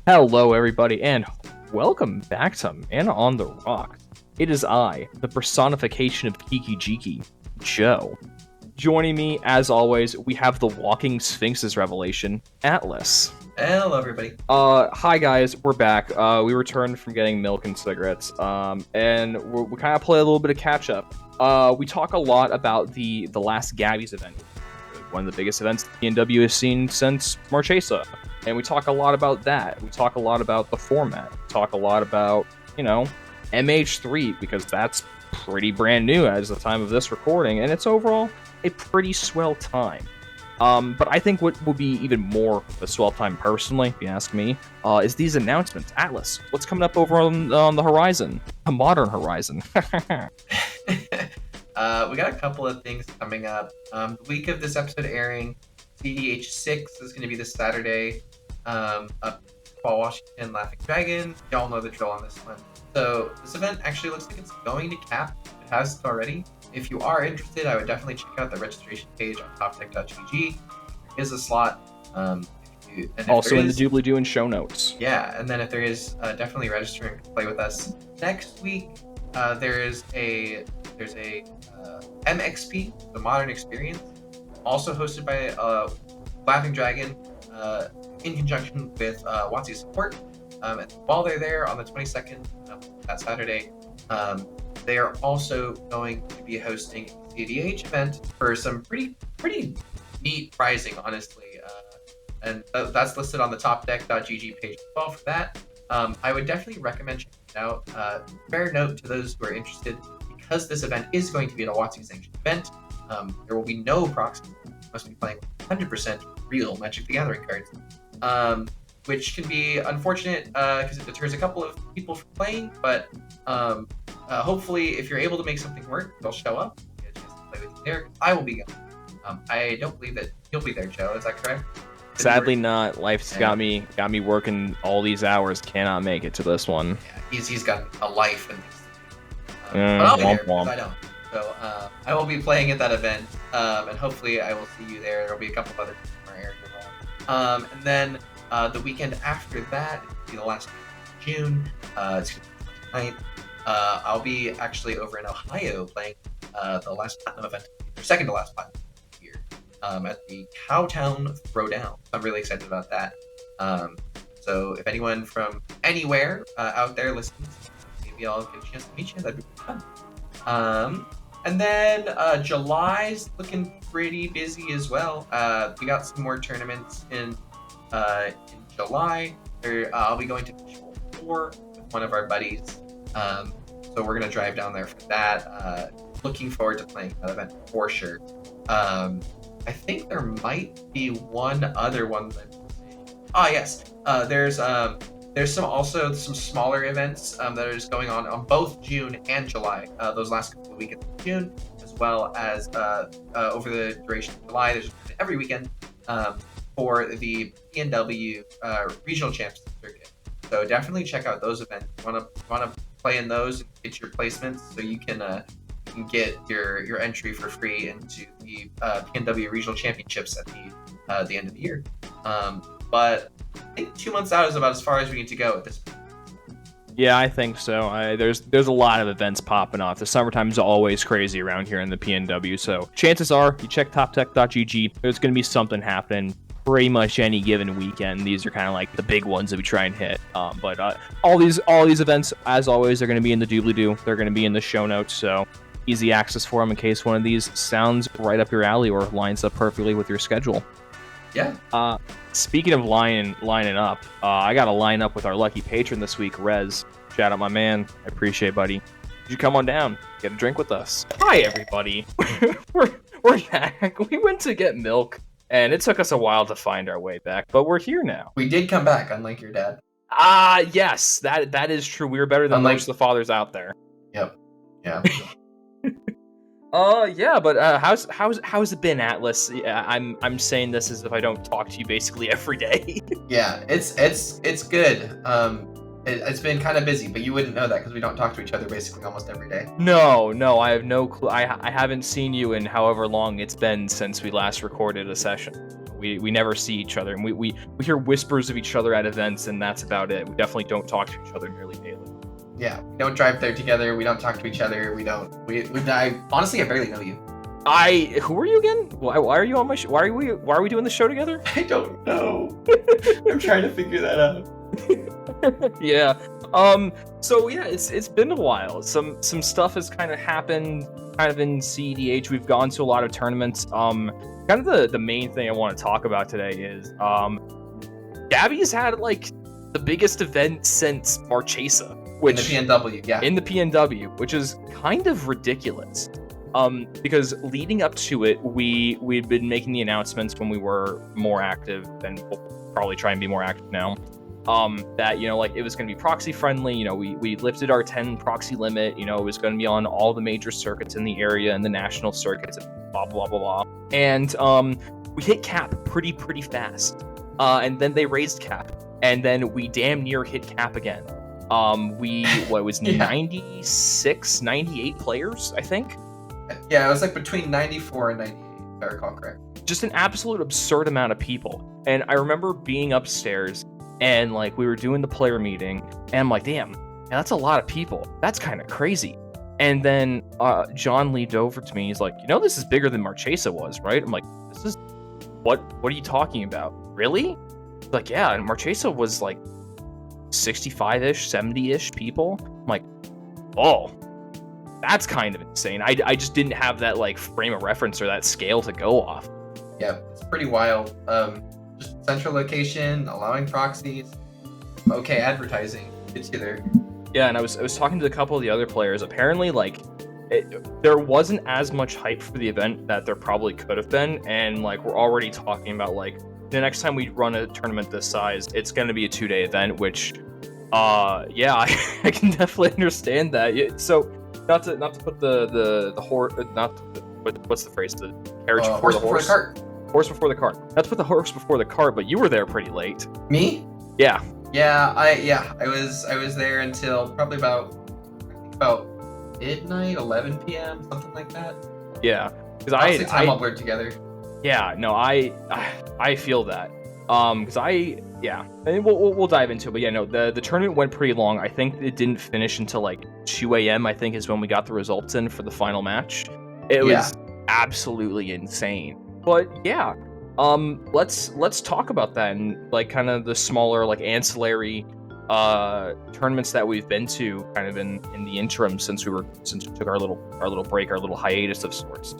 Hello, everybody, and welcome back to Man on the Rock. It is I, the personification of Kiki Jiki, Joe. Joining me, as always, we have the Walking Sphinx's revelation, Atlas. Hello, everybody. Hi guys, we're back. We returned from getting milk and cigarettes, and we kind of play a little bit of catch up. We talk a lot about the last Gabi's event, one of the biggest events the PNW has seen since Marchesa. And we talk a lot about that. We talk a lot about the format. We talk a lot about, MH3, because that's pretty brand new as the time of this recording, and it's overall a pretty swell time. But I think what will be even more of a swell time personally, if you ask me, is these announcements. Atlas, what's coming up over on the horizon? A modern horizon. We got a couple of things coming up. The week of this episode airing, CDH6 is going to be this Saturday. Up Paul Washington, Laughing Dragon. Y'all know the drill on this one. So this event actually looks like it's going to cap. It has already. If you are interested, I would definitely check out the registration page on toptech.gg. There is a slot. Also in the doobly-doo and show notes. Yeah, and then if there is, definitely register and play with us. Next week, there's a MXP, the Modern Experience, also hosted by Laughing Dragon, in conjunction with WotC Support. And while they're there on the 22nd, that Saturday, they are also going to be hosting a CDH event for some pretty neat pricing, honestly. And that's listed on the topdeck.gg page as well for that. I would definitely recommend checking it out. Fair note to those who are interested, because this event is going to be a WotC sanctioned event, there will be no proxy. You must be playing 100% real Magic the Gathering cards. Which can be unfortunate because it deters a couple of people from playing, but hopefully if you're able to make something work, they'll show up. Get a chance to play with you there. I will be going. I don't believe that you'll be there, Joe. Is that correct? Sadly not. Life's got me working all these hours. Cannot make it to this one. Yeah, he's got a life and but I'll be there because I don't. So I will be playing at that event, and hopefully I will see you there. There'll be a couple of other people in our area as well. And then the weekend after that, it'll be the last week of June. It's going to be 29th. I'll be actually over in Ohio playing the last platinum event, or second to last platinum here, at the Cowtown Throwdown. I'm really excited about that. So if anyone from anywhere out there listens, maybe I'll get a chance to meet you. That'd be fun. And then July's looking pretty busy as well. We got some more tournaments in July. I'll be going to Visual 4 with one of our buddies. So we're going to drive down there for that. Looking forward to playing that event for sure. I think there might be one other one that... yes. There's some smaller events that are just going on both June and July. Those last couple of weekends of June, as well as over the duration of July. There's every weekend for the PNW Regional Champs Circuit. So definitely check out those events. You want to play in those and get your placements, so you can get your entry for free into the PNW Regional Championships at the end of the year. But I think 2 months out is about as far as we need to go at this point. Yeah, I think so. There's a lot of events popping off. The summertime's always crazy around here in the PNW, so chances are, you check toptech.gg, there's going to be something happening pretty much any given weekend. These are kind of like the big ones that we try and hit. But all these events, as always, they're going to be in the doobly-doo. They're going to be in the show notes, so easy access for them in case one of these sounds right up your alley or lines up perfectly with your schedule. Yeah. Speaking of lining up, I got to line up with our lucky patron this week, Rez. Shout out my man. I appreciate it, buddy. You come on down, get a drink with us. Hi, everybody. we're back. We went to get milk, and it took us a while to find our way back, but we're here now. We did come back, unlike your dad. Yes, that is true. We were better than most of the fathers out there. Yep. Yeah. Yeah, but how's it been, Atlas? Yeah, I'm saying this as if I don't talk to you basically every day. Yeah, it's good. It's been kind of busy, but you wouldn't know that because we don't talk to each other basically almost every day. No, I have no clue. I haven't seen you in however long it's been since we last recorded a session. We never see each other, and we hear whispers of each other at events, and that's about it. We definitely don't talk to each other nearly daily. Yeah, we don't drive there together. We don't talk to each other. Honestly, I barely know you. Who are you again? Why are you on my show? Why are we doing the show together? I don't know. I'm trying to figure that out. Yeah. So yeah, it's been a while. Some stuff has kind of happened kind of in CEDH. We've gone to a lot of tournaments. Kind of the main thing I want to talk about today is Gabi's had like the biggest event since Marchesa, which in the PNW, yeah. In the PNW, which is kind of ridiculous. Because leading up to it, we'd been making the announcements when we were more active, and we'll probably try and be more active now. That, you know, like, it was going to be proxy friendly. You know, we lifted our 10 proxy limit. You know, it was going to be on all the major circuits in the area and the national circuits, and blah blah blah blah. And we hit cap pretty fast. And then they raised cap, and then we damn near hit cap again. What was 96, 98 players, I think. Yeah, it was like between 94 and 98, if I recall correct. Just an absolute absurd amount of people. And I remember being upstairs, and like we were doing the player meeting, and I'm like, damn, that's a lot of people. That's kind of crazy. And then John leaned over to me. He's like, you know, this is bigger than Marchesa was, right? I'm like, this is what are you talking about? Really? He's like, yeah, and Marchesa was like 65-ish, 70-ish people. I'm like, oh, that's kind of insane. I just didn't have that like frame of reference or that scale to go off. Yeah, it's pretty wild. Just central location, allowing proxies, okay advertising, gets you there. Yeah, and I was talking to a couple of the other players. Apparently, like, there wasn't as much hype for the event that there probably could have been, and like we're already talking about like the next time we run a tournament this size, it's going to be a 2-day event, which, yeah, I can definitely understand that. So. Not to put the horse, what's the phrase? The carriage before the horse. Before the cart. Horse before the cart. Not to put the horse before the cart, but you were there pretty late. Me? Yeah. Yeah, I was there until probably about midnight, 11 p.m., something like that. Yeah, because time all blurred together. Yeah, no, I feel that. Because and we'll dive into it, but yeah, no, the tournament went pretty long. I think it didn't finish until like 2 a.m. I think is when we got the results in for the final match. It was absolutely insane. But yeah, let's talk about that and like kind of the smaller like ancillary tournaments that we've been to kind of in the interim since we took our little break, our little hiatus of sorts.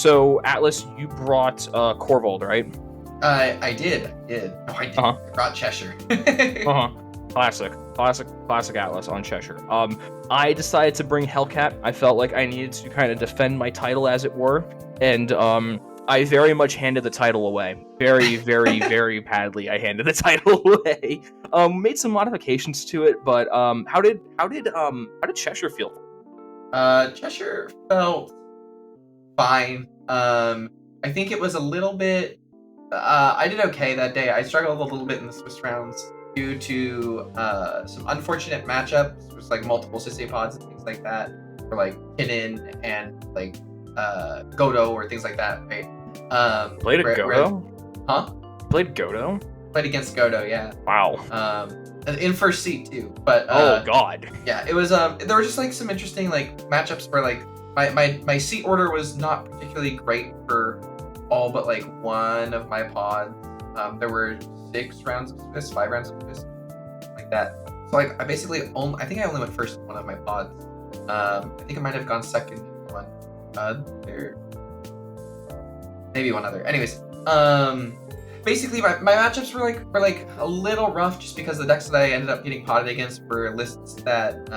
So Atlas, you brought Corvold, right? I did. No, I didn't. I brought Cheshire. Classic Atlas on Cheshire. I decided to bring Hellcat. I felt like I needed to kind of defend my title, as it were, and I very much handed the title away. Very, very, very badly. I handed the title away. Made some modifications to it, but how did Cheshire feel? Cheshire felt fine. I think it was a little bit. I did okay that day. I struggled a little bit in the Swiss rounds due to some unfortunate matchups. There's like multiple Systepods and things like that, or like Kinnan and like Godo or things like that. Right? Played Godo? Huh? Played Godo? Played against Godo, yeah. Wow. In first seat too, but oh god. Yeah, it was there were just like some interesting like matchups where like my seat order was not particularly great for all but like one of my pods. There were 6 rounds of Swiss, 5 rounds of Swiss, like that. So like I think I only went first in one of my pods. I think I might have gone second in one there. Maybe one other. Anyways, basically my matchups were like a little rough just because the decks that I ended up getting potted against were lists that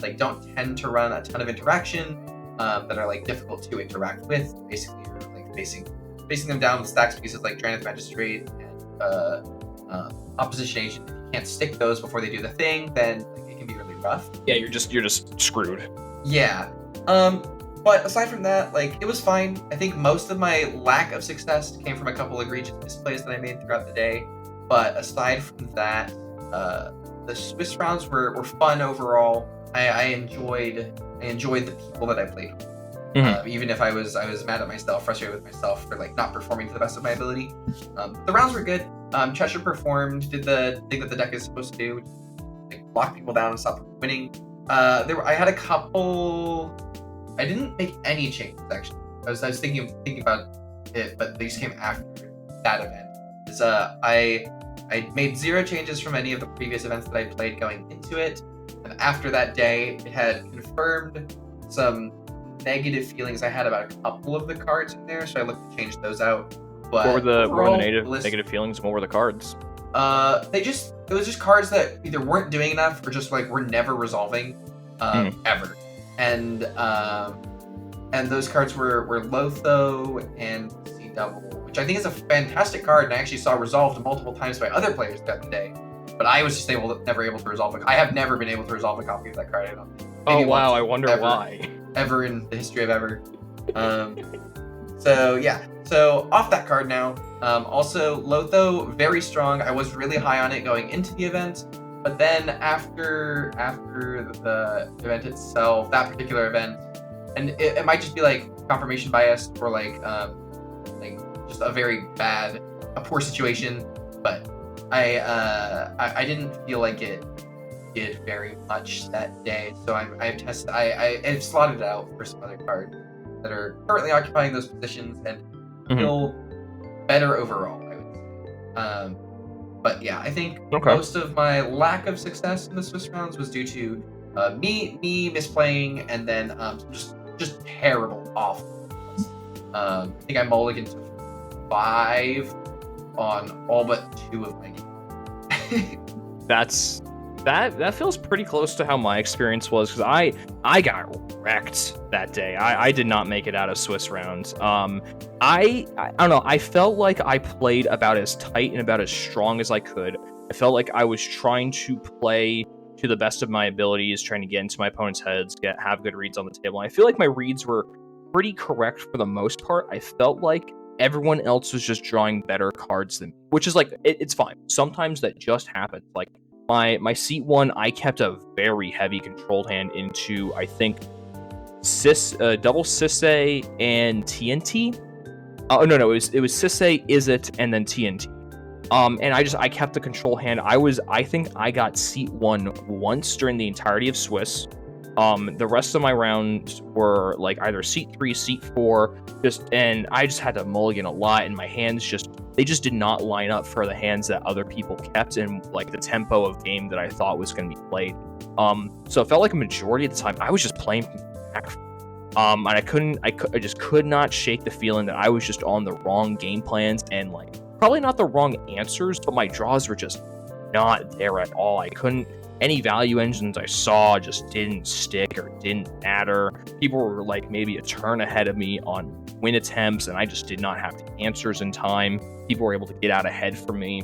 like don't tend to run a ton of interaction, that are like difficult to interact with. Basically, you're like facing them down with stacks pieces like Draenith Magistrate and Opposition Agent. If you can't stick those before they do the thing, then like, it can be really rough. Yeah, you're just screwed. Yeah. But aside from that, like, it was fine. I think most of my lack of success came from a couple egregious misplays that I made throughout the day. But aside from that, the Swiss rounds were fun overall. I enjoyed the people that I played with. Even if I was mad at myself, frustrated with myself for like not performing to the best of my ability. The rounds were good. Cheshire performed, did the thing that the deck is supposed to do, which is, like, block people down and stop them from winning. I had a couple. I didn't make any changes actually. I was thinking about it, but they just came after that event. I made 0 changes from any of the previous events that I played going into it, and after that day, it had confirmed some negative feelings I had about a couple of the cards in there, so I looked to change those out. But what were the negative feelings? What were the cards? It was just cards that either weren't doing enough or just like were never resolving, ever. And those cards were Lotho and C Double, which I think is a fantastic card, and I actually saw resolved multiple times by other players throughout the day. But I was just never able to resolve it. I have never been able to resolve a copy of that card. I don't think. Oh wow! I wonder why. Ever in the history of ever. So yeah. So off that card now. Also, Lotho, very strong. I was really high on it going into the event, but then after the event itself, that particular event, and it might just be like confirmation bias or like just a poor situation, but I didn't feel like it did very much that day. So I've slotted it out for some other cards that are currently occupying those positions and feel better overall, I would say. But yeah, I think most of my lack of success in the Swiss rounds was due to me misplaying and then just terrible off. I think I mulliganed to 5 on all but 2 of my games. That feels pretty close to how my experience was, because I got wrecked that day. I did not make it out of Swiss rounds. I don't know. I felt like I played about as tight and about as strong as I could. I felt like I was trying to play to the best of my abilities, trying to get into my opponent's heads, have good reads on the table. And I feel like my reads were pretty correct for the most part. I felt like everyone else was just drawing better cards than me, which is like, it's fine. Sometimes that just happens. Like, my seat 1, I kept a very heavy controlled hand into, I think, double Sisse and TNT. Oh no, it was Sisse, Is It, and then TNT. And I kept the control hand. I think I got seat 1 once during the entirety of Swiss. The rest of my rounds were like either seat 3, seat 4, and I just had to mulligan a lot, and my hands they just did not line up for the hands that other people kept in like the tempo of game that I thought was going to be played. So it felt like a majority of the time I was just playing from the back. And I just could not shake the feeling that I was just on the wrong game plans, and like probably not the wrong answers, but my draws were just not there at all. Any value engines I saw just didn't stick or didn't matter. People were like maybe a turn ahead of me on win attempts, and I just did not have the answers in time. People were able to get out ahead from me.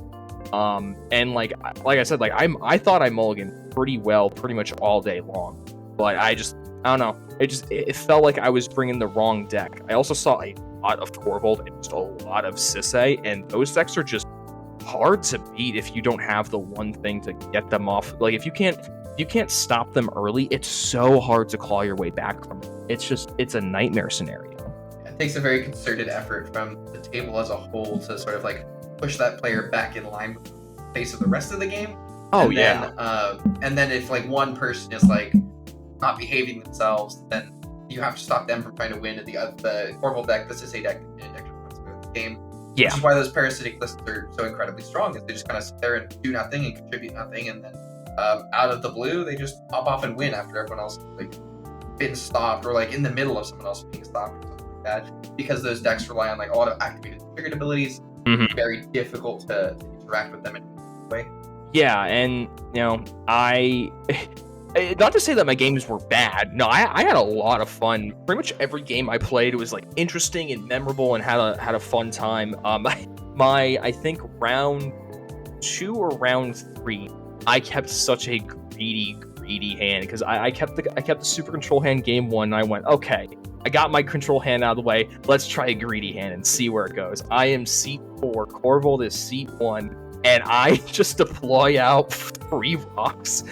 And like I said, like I thought I mulliganed pretty well, pretty much all day long. But I don't know. It felt like I was bringing the wrong deck. I also saw a lot of Corvold and just a lot of Sisse, and those decks are just hard to beat if you don't have the one thing to get them off. Like if you can't stop them early, it's so hard to claw your way back from it. It's a nightmare scenario. It takes a very concerted effort from the table as a whole to sort of like push that player back in line with the pace of the rest of the game. Oh, and then if like one person is like not behaving themselves, then you have to stop them from trying to win. And the Corvold deck, the Sisse deck, the game. Yeah. Which is why those parasitic lists are so incredibly strong, is they just kind of sit there and do nothing and contribute nothing, and then out of the blue they just pop off and win after everyone else like been stopped or like in the middle of someone else being stopped or something like that. Because those decks rely on like a lot of activated triggered abilities. It's very difficult to interact with them in a way. Yeah, and you know, not to say that my games were bad. No, I had a lot of fun. Pretty much every game I played was like interesting and memorable and had a fun time. I think round 2 or round 3, I kept such a greedy hand because I kept the super control hand game 1. And I went, okay, I got my control hand out of the way. Let's try a greedy hand and see where it goes. I am seat 4. Corvold is seat 1. And I just deploy out 3 rocks,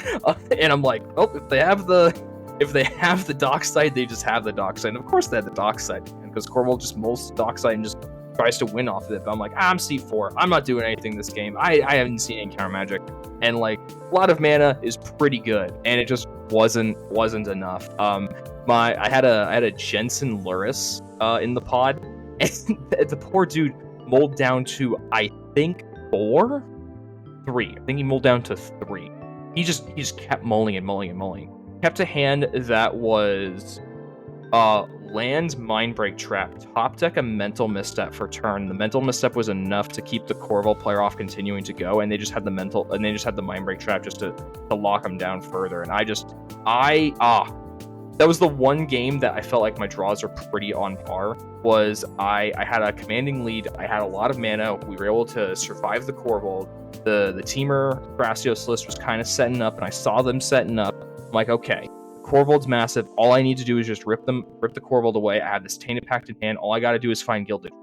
and I'm like, oh, if they have the if they have the dockside, they just have the dockside. And of course they had the dockside, because Corval just molts the dockside and just tries to win off of it. But I'm like, I'm C4. I'm not doing anything this game. I haven't seen any counter magic. And like, a lot of mana is pretty good, and it just wasn't enough. I had a Jensen Luris in the pod, and the poor dude mulled down to, I think, 3. I think he mulled down to 3. He just kept mulling and mulling and mulling. Kept a hand that was land Mindbreak Trap, top deck a Mental Misstep for turn. The Mental Misstep was enough to keep the Corval player off continuing to go, and they just had the Mindbreak Trap just to lock him down further. And that was the one game that I felt like my draws are pretty on par. Was I had a commanding lead, I had a lot of mana, we were able to survive the Corval. The teamer Thrasios list was kind of setting up, and I saw them setting up. I'm like, okay, Corval's massive. All I need to do is just rip the Corval away. I have this Tainted Pact in hand. All I got to do is find Gilded,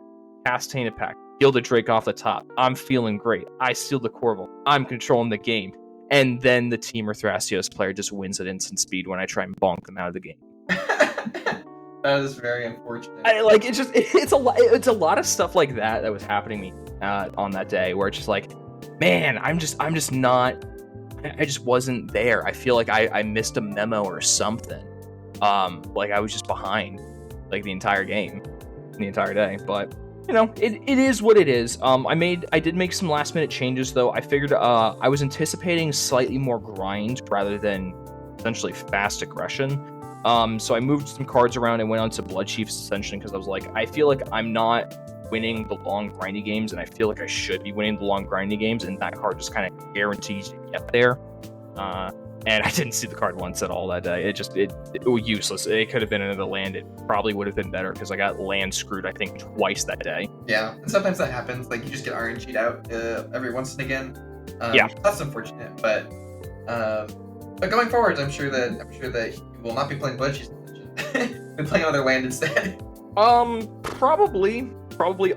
cast Tainted Pact, Gilded Drake off the top. I'm feeling great. I steal the Corval. I'm controlling the game. And then the teamer Thrasios player just wins at instant speed when I try and bonk them out of the game. That is very unfortunate. It's a lot of stuff like that was happening to me on that day, where it's just like, man, I just wasn't there. I feel like I missed a memo or something. Like I was just behind like the entire game, the entire day. But you know, it is what it is. I did make some last minute changes though. I figured I was anticipating slightly more grind rather than essentially fast aggression. So I moved some cards around and went on to Blood Chief's Ascension, because I was like, I feel like I'm not winning the long grindy games, and I feel like I should be winning the long grindy games, and that card just kind of guarantees you get there. And I didn't see the card once at all that day. It was useless. It could have been another land. It probably would have been better, because I got land screwed, I think, twice that day. Yeah, and sometimes that happens. Like, you just get RNG'd out every once and again. Yeah, that's unfortunate. But going forward, I'm sure that you will not be playing Blood Chief's Ascension. Be playing another land instead. Probably,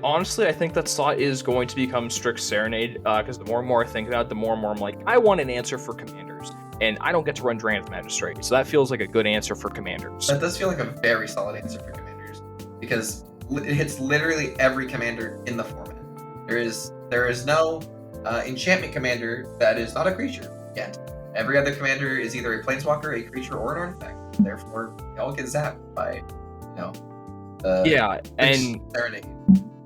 honestly, I think that slot is going to become Strict Serenade, because the more and more I think about it, the more and more I'm like, I want an answer for commanders, and I don't get to run Drannith Magistrate, so that feels like a good answer for commanders. That does feel like a very solid answer for commanders, because it hits literally every commander in the format. There is no enchantment commander that is not a creature yet. Every other commander is either a planeswalker, a creature, or an artifact. Therefore, they all get zapped by, Serenade.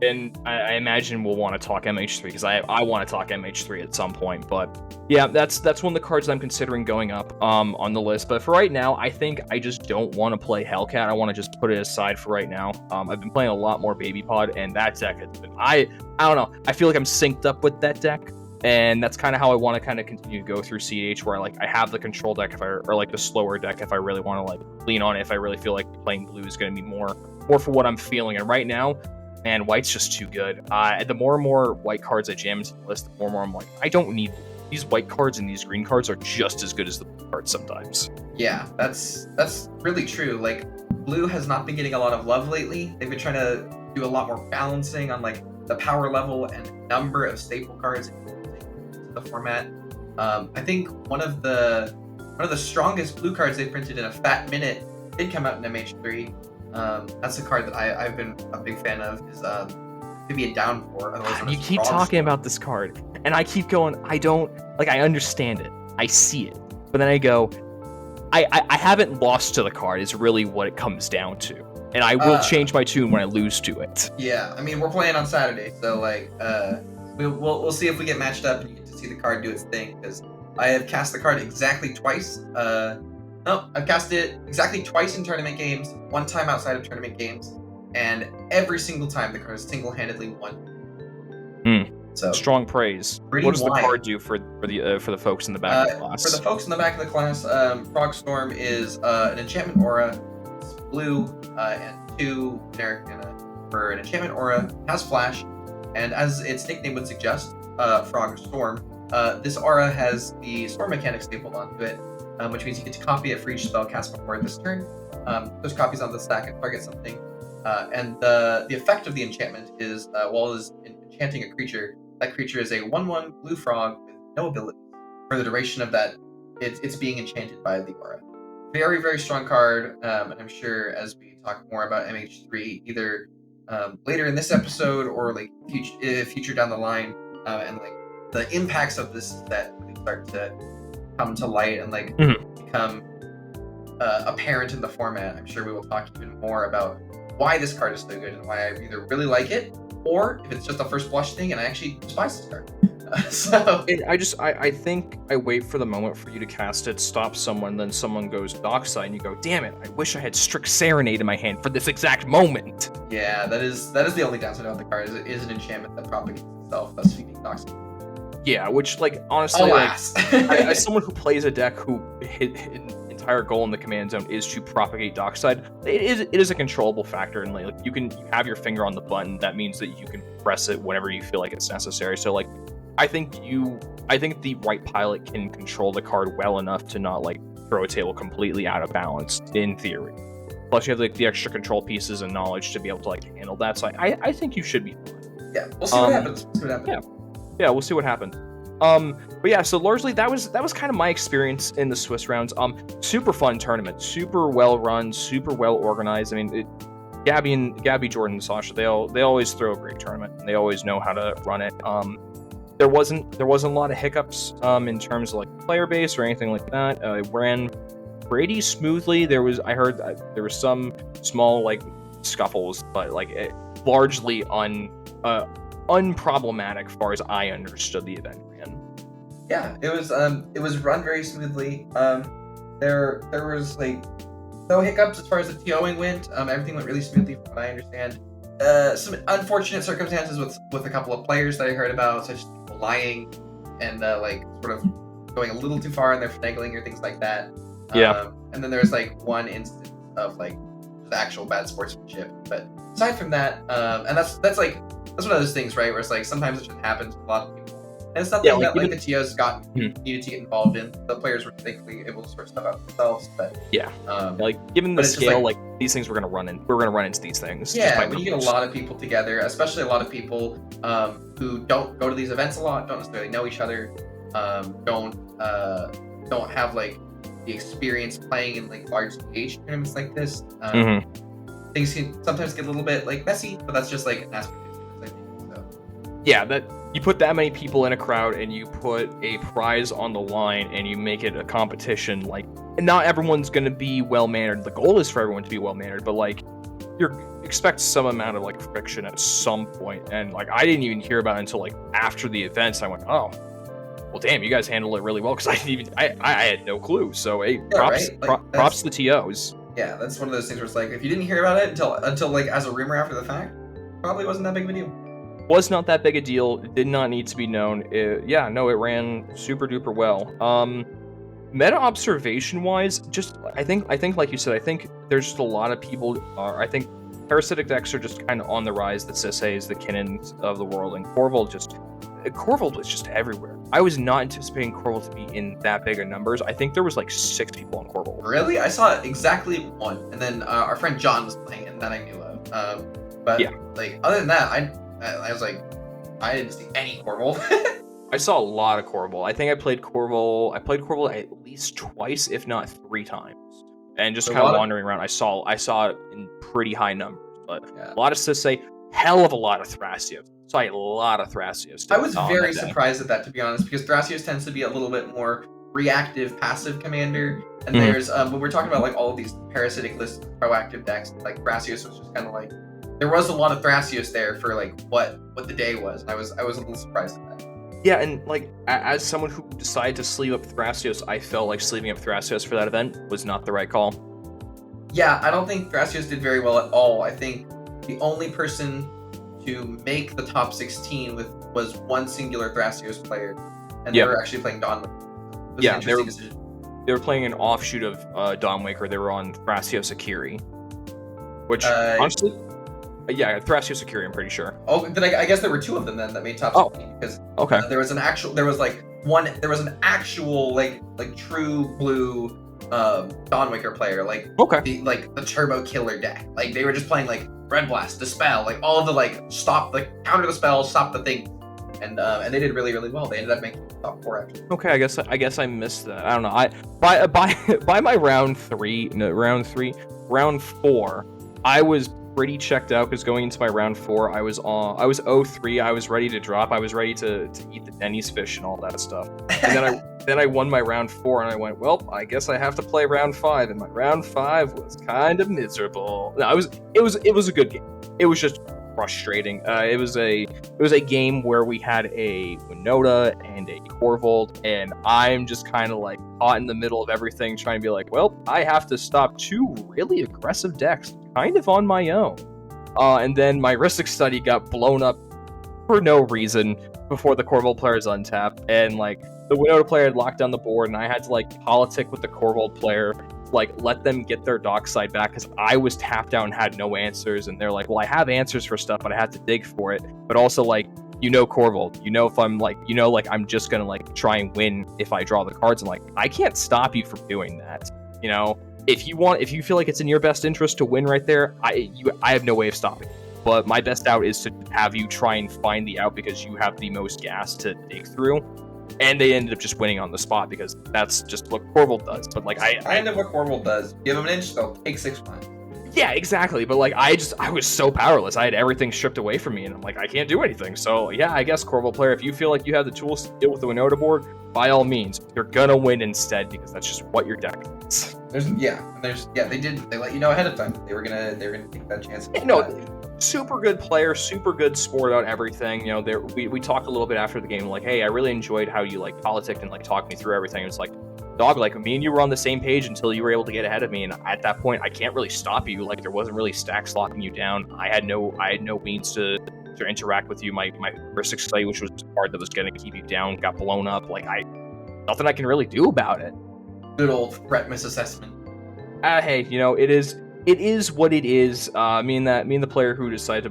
And I imagine we'll want to talk MH3, because I want to talk MH3 at some point. But yeah, that's one of the cards that I'm considering going up on the list. But for right now, I think I just don't want to play Hellcat. I want to just put it aside for right now. I've been playing a lot more Baby Pod, and that deck has been, I don't know. I feel like I'm synced up with that deck. And that's kind of how I want to kind of continue to go through CH, where I have the control deck or like the slower deck if I really want to like lean on it, if I really feel like playing blue is going to be more for what I'm feeling. And right now, man, white's just too good. The more and more white cards I jam into the list, the more and more I'm like, I don't need these white cards, and these green cards are just as good as the blue cards sometimes. Yeah, that's really true. Like, blue has not been getting a lot of love lately. They've been trying to do a lot more balancing on like the power level and number of staple cards in the format. I think one of the strongest blue cards they printed in a fat minute did come out in MH3. That's a card that I've been a big fan of. Is to be a downpour. You keep talking about this card, and I keep going, I don't like. I understand it, I see it, but then I go, I haven't lost to the card. Is really what it comes down to, and I will change my tune when I lose to it. Yeah, I mean, we're playing on Saturday, so like we'll see if we get matched up and you get to see the card do its thing, because I have cast the card exactly twice. I've cast it exactly twice in tournament games, one time outside of tournament games, and every single time the card is single-handedly won. So strong praise. What does the card do for the folks in the back of the class? For the folks in the back of the class, Frog Storm is an enchantment aura. It's blue and 2 generic mana for an enchantment aura. Has flash, and as its nickname would suggest, Frog Storm. This aura has the storm mechanic stapled onto it, which means you get to copy it for each spell cast before this turn. Those copies on the stack and target something. And the effect of the enchantment is, while it is enchanting a creature, that creature is a 1/1 blue frog with no abilities for the duration of that. It's being enchanted by the aura. very, very strong card, and I'm sure as we talk more about MH3, either later in this episode or like future down the line, and like the impacts of this set really start to come to light and like become apparent in the format. I'm sure we will talk even more about why this card is so good and why I either really like it, or if it's just a first blush thing and I actually despise this card. I think I wait for the moment for you to cast it, stop someone, then someone goes Dockside, and you go, damn it, I wish I had Strict Serenade in my hand for this exact moment. Yeah, that is the only downside of the card, is it is an enchantment that propagates itself, thus feeding Dockside. Yeah, which, like, honestly, alas. As someone who plays a deck who entire goal in the command zone is to propagate Dockside, it is a controllable factor, and like you have your finger on the button. That means that you can press it whenever you feel like it's necessary. So like, I think the right pilot can control the card well enough to not like throw a table completely out of balance in theory. Plus you have like the extra control pieces and knowledge to be able to like handle that. So I think you should be fine. Yeah, we'll see what happens. Yeah, we'll see what happens. But yeah, so largely that was kind of my experience in the Swiss rounds. Super fun tournament, super well run, super well organized. I mean, Gabi, Jordan, and Sasha, they always throw a great tournament. And they always know how to run it. There wasn't a lot of hiccups in terms of like player base or anything like that. It ran pretty smoothly. I heard there was some small like scuffles, but like largely unproblematic as far as I understood the event ran. Yeah, it was run very smoothly. There was like no hiccups as far as the TOing went. Everything went really smoothly from what I understand. Some unfortunate circumstances with a couple of players that I heard about, such as people lying and like sort of going a little too far in their finagling or things like that. Yeah. And then there's like one instance of like just actual bad sportsmanship. But aside from that, and that's one of those things, right, where it's like sometimes it just happens to a lot of people. And it's nothing that like the TOs needed to get involved in. The players were thankfully able to sort stuff out themselves. But yeah, like given the scale, like these things we're gonna run into these things. Yeah, when you get a lot of people together, especially a lot of people who don't go to these events a lot, don't necessarily know each other, don't have like the experience playing in like large stage tournaments like this. Things can sometimes get a little bit like messy, but that's just like an aspect of it, I think. So. Yeah, that you put that many people in a crowd and you put a prize on the line and you make it a competition, like, and not everyone's gonna be well mannered. The goal is for everyone to be well mannered, but like you expect some amount of like friction at some point. And like I didn't even hear about it until like after the events. I went, oh, well, damn, you guys handled it really well, because I had no clue. So hey, props to the TOs. Yeah, that's one of those things where it's like if you didn't hear about it until like as a rumor after the fact, probably wasn't that big of a deal. Was not that big a deal. It did not need to be known. It ran super duper well. Meta observation wise, just I think like you said, I think there's just a lot of people I think parasitic decks are just kind of on the rise. The Sisseys, the Kinnons of the world, and Corval was just everywhere. I was not anticipating Corval to be in that big of numbers. I think there was like 6 people on Corval. Really? I saw exactly one, and then our friend John was playing it, and that I knew of. But yeah, like other than that, I was like, I didn't see any Corval. I saw a lot of Corval. I think I played Corval at least twice, if not 3 times, and just kind of wandering around. I saw it in pretty high numbers, but yeah. A lot of Sissay, hell of a lot of Thrasios. Saw a lot of Thrasios. I was very surprised at that, to be honest, because Thrasios tends to be a little bit more reactive, passive commander, and there's when we're talking about like all of these parasitic lists, proactive decks, like Thrasios was just kind of like there was a lot of Thrasios there for like what the day was. And I was a little surprised at that. Yeah, and like as someone who decided to sleeve up Thrasios, I felt like sleeving up Thrasios for that event was not the right call. Yeah, I don't think Thrasios did very well at all. I think the only person to make the top 16 was one singular Thrasios player, and they were actually playing Dawnwaker. Yeah, they were playing an offshoot of Dawnwaker. They were on Thrasios Akiri, which honestly. Yeah, Thrasios Akiri, I'm pretty sure. Oh, then I guess there were 2 of them then that made top 16 because there was an actual true blue Dawnwaker player, like the turbo killer deck. Like they were just playing like Red Blast, Dispel, like all of the like counter the spell, stop the thing and they did really, really well. They ended up making the top 4 actually. Okay, I guess I missed that. I don't know. By my round 4, I was pretty checked out because going into my round 4, I was 0-3. I was ready to drop. I was ready to eat the Denny's fish and all that stuff. And then I won my round 4, and I went, well, I guess I have to play round 5. And my round 5 was kind of miserable. No, it was a good game. It was just frustrating. It was a game where we had a Winota and a Corvold, and I'm just kind of like caught in the middle of everything, trying to be like, well, I have to stop 2 really aggressive decks kind of on my own. And then my Rhystic Study got blown up for no reason before the Corvold players untapped, and like the Winota player had locked down the board, and I had to like politic with the Corvold player, like let them get their dockside back because I was tapped out and had no answers, and they're like, well, I have answers for stuff, but I have to dig for it. But also like, Corvold, if I'm like, I'm just gonna like try and win if I draw the cards, and like I can't stop you from doing that. If you feel like it's in your best interest to win right there, I have no way of stopping. But my best out is to have you try and find the out because you have the most gas to dig through. And they ended up just winning on the spot because that's just what Corvold does. But like I know what Corvold does. Give them an inch, they'll take 6 months. Yeah, exactly. But like I was so powerless. I had everything stripped away from me, and I'm like, I can't do anything. So yeah, I guess Corvold player, if you feel like you have the tools to deal with the Winota board, by all means, you're gonna win instead because that's just what your deck is. They let you know ahead of time they were gonna take that chance. Super good player, super good sport about everything. We talked a little bit after the game, like, hey, I really enjoyed how you like politicked and like talked me through everything. It's like, dog, like me and you were on the same page until you were able to get ahead of me, and at that point, I can't really stop you. Like there wasn't really stacks locking you down. I had no means to interact with you. My Rhystic Study, which was the card that was gonna keep you down, got blown up. Like nothing I can really do about it. Good old threat misassessment. Hey, it is what it is. Me and the player who decided to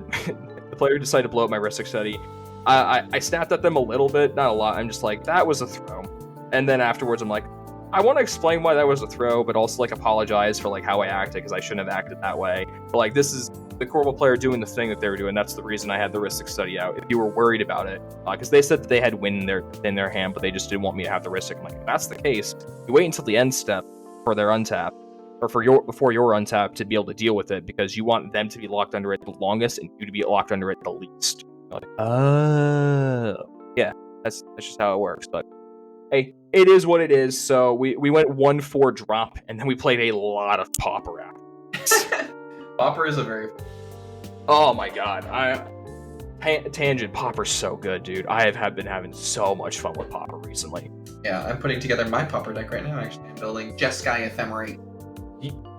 blow up my Rhystic Study, I snapped at them a little bit, not a lot. I'm just like, that was a throw. And then afterwards, I'm like, I want to explain why that was a throw, but also like apologize for like how I acted because I shouldn't have acted that way. But like, this is the Corvold player doing the thing that they were doing. That's the reason I had the Rhystic Study out. If you were worried about it, because they said that they had win in their hand, but they just didn't want me to have the Rhystic. I'm like, if that's the case, you wait until the end step for their untap, or before your untap to be able to deal with it, because you want them to be locked under it the longest and you to be locked under it the least. Like, yeah, that's just how it works. But hey, it is what it is. So we went 1-4 drop, and then we played a lot of Pauper after. Pauper is a very... Oh my god, tangent. Pauper's so good, dude. I have been having so much fun with Pauper recently. Yeah, I'm putting together my Pauper deck right now. Actually, I'm building Jeskai Ephemerate.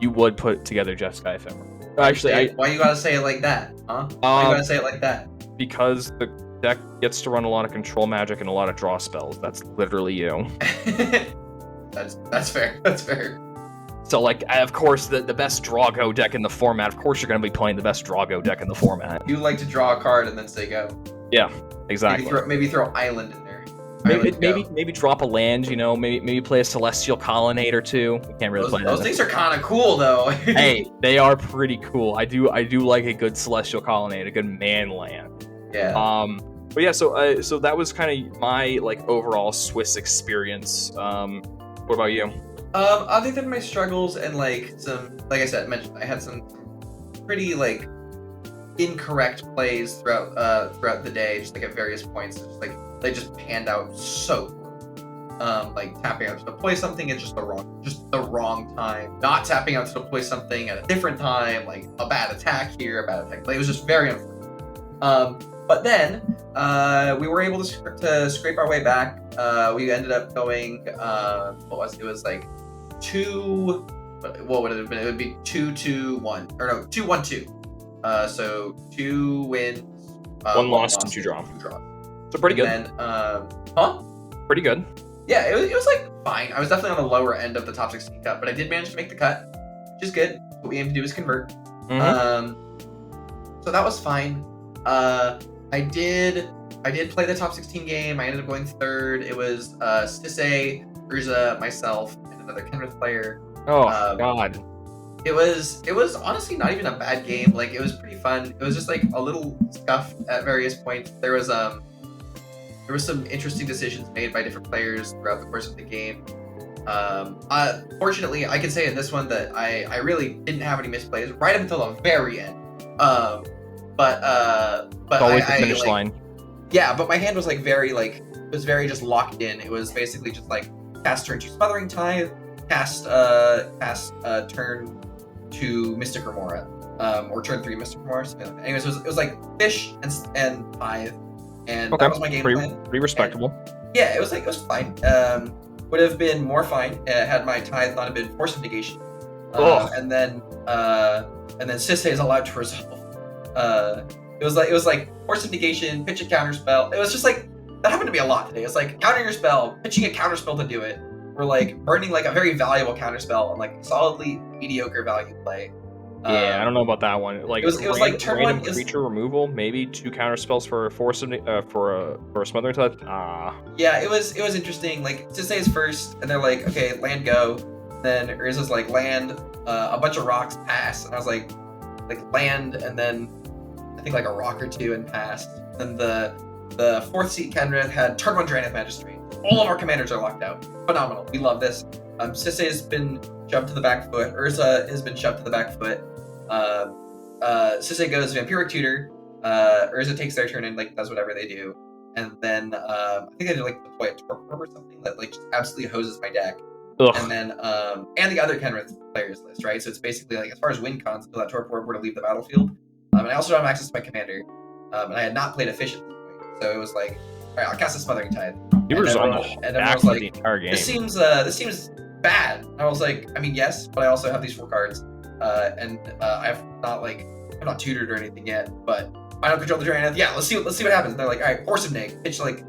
You would put together Jeskai Ephemerate. Actually, why you gotta say it like that, huh? Why you gotta say it like that? Because the deck gets to run a lot of control magic and a lot of draw spells. That's literally you. That's fair. That's fair. So, like, of course, the best Drago deck in the format, of course you're going to be playing the best Drago deck in the format. You like to draw a card and then say go. Yeah, exactly. Maybe throw Island in there. Maybe drop a land, maybe play a Celestial Colonnade or 2. We can't really play those things are kind of cool, though. Hey, they are pretty cool. I do like a good Celestial Colonnade, a good man land. Yeah. But yeah, so that was kind of my, like, overall Swiss experience. What about you? Other than my struggles and like I mentioned, I had some pretty like incorrect plays throughout the day, just like at various points. Just like they just panned out so poorly. Like tapping out to deploy something at just the wrong time, not tapping out to deploy something at a different time, like a bad attack here, a bad attack. Like, it was just very unfortunate. But then we were able to scrape our way back. We ended up going, it was like 2, what would it have been? It would be 2-1, or no, 2-1-2. So 2 wins, 1 loss and 2 draws. So pretty good. And Pretty good. Yeah, it was like fine. I was definitely on the lower end of the top 16 cut, but I did manage to make the cut, which is good. What we aim to do is convert. So that was fine. I did play the top 16 game. I ended up going 3rd. It was Cedh, Urza, myself, and another Kenrith player. Oh god. It was honestly not even a bad game. Like, it was pretty fun. It was just like a little scuff at various points. There was there were some interesting decisions made by different players throughout the course of the game. Fortunately, I can say in this one that I really didn't have any misplays right up until the very end. But always the finish line. Yeah, but my hand was like very it was very just locked in. It was basically just like cast turn 2 Smothering Tithe, cast turn 2 Mystic Remora, or turn 3 Mystic Remora. Anyways, it was like fish and tithe, and that was my game plan. Pretty respectable. And, yeah, it was fine. Would have been more fine had my tithe not have been force negation. And then Cedh is allowed to resolve. It was like force of negation, pitch a counter spell. It was just like that happened to me a lot today. It's like countering your spell, pitching a counter spell to do it, or like burning like a very valuable counter spell and like solidly mediocre value play. Yeah, I don't know about that one. Like it was like turn random one creature removal, maybe 2 counter spells for a force of for a smothering touch. Yeah, it was interesting. Like Cedh is first, and they're like, okay, land go. Then Urza's like land, a bunch of rocks, pass, and I was like land, and then I think like a rock or 2 and passed. Then the 4th seat Kenrith had turn 1 Draenith Magistrate. All of our commanders are locked out. Phenomenal. We love this. Cedh has been shoved to the back foot. Urza has been shoved to the back foot. Cedh goes Vampiric Tutor. Urza takes their turn and like does whatever they do. And then I think they did like deploy a Torpor or something that like just absolutely hoses my deck. Ugh. And then and the other Kenrith players list, right? So it's basically like as far as win cons, until that Torpor were to leave the battlefield. And I also don't have access to my commander. And I had not played Efficient at this point. So it was like, all right, I'll cast a Smothering Tithe. You were on the entire game. This seems bad. I was like, I mean, yes, but I also have these 4 cards, and I'm not tutored or anything yet. But I don't control the Draenith. Yeah, let's see what happens. And they're like, all right, force of neg, pitch like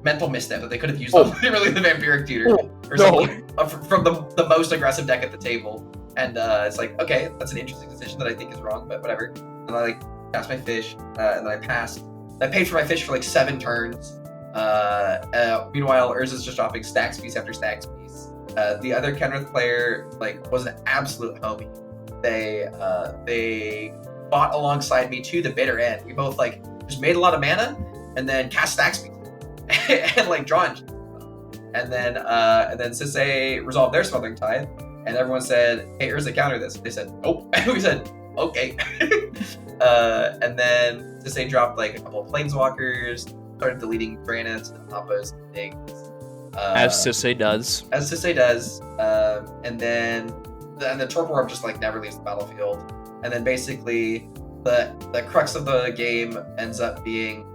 mental misstep that they could have used on literally the Vampiric Tutor or something from the most aggressive deck at the table. And it's like, okay, that's an interesting decision that I think is wrong, but whatever. And I like cast my fish, and then I passed. I paid for my fish for like 7 turns. Meanwhile, Urza's just dropping stacks piece after stacks piece. The other Kenrith player like was an absolute homie. They fought alongside me to the bitter end. We both like just made a lot of mana and then cast stacks piece and like draw engines. And then Cedh resolved their Smothering Tithe, and everyone said, "Hey, Urza, counter this." They said, "Nope." And we said, "Okay." And then Cedh dropped like a couple of Planeswalkers, started deleting Draeniths and Hoppos and things. As Cedh does. And then the Torpor Orb just like never leaves the battlefield. And then basically the crux of the game ends up being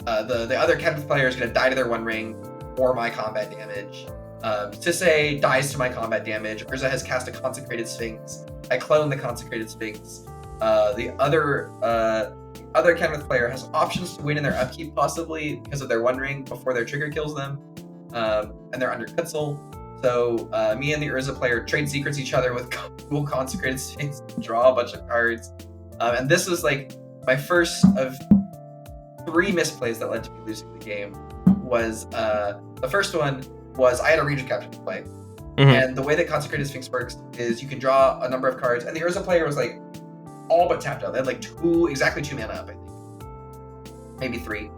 the other Kenrith player is going to die to their One Ring or my combat damage. Cedh dies to my combat damage. Urza has cast a Consecrated Sphinx. I clone the Consecrated Sphinx. The other Kenrith player has options to win in their upkeep, possibly because of their One Ring before their trigger kills them, and they're under Kutzel. So me and the Urza player trade secrets each other with cool Consecrated Sphinx, draw a bunch of cards, and this was like my first of 3 misplays that led to me losing the game. Was the first one was I had a Regent Captain to play, and the way that Consecrated Sphinx works is you can draw a number of cards, and the Urza player was like all but tapped out. They had like exactly 2 mana up, I think, maybe 3.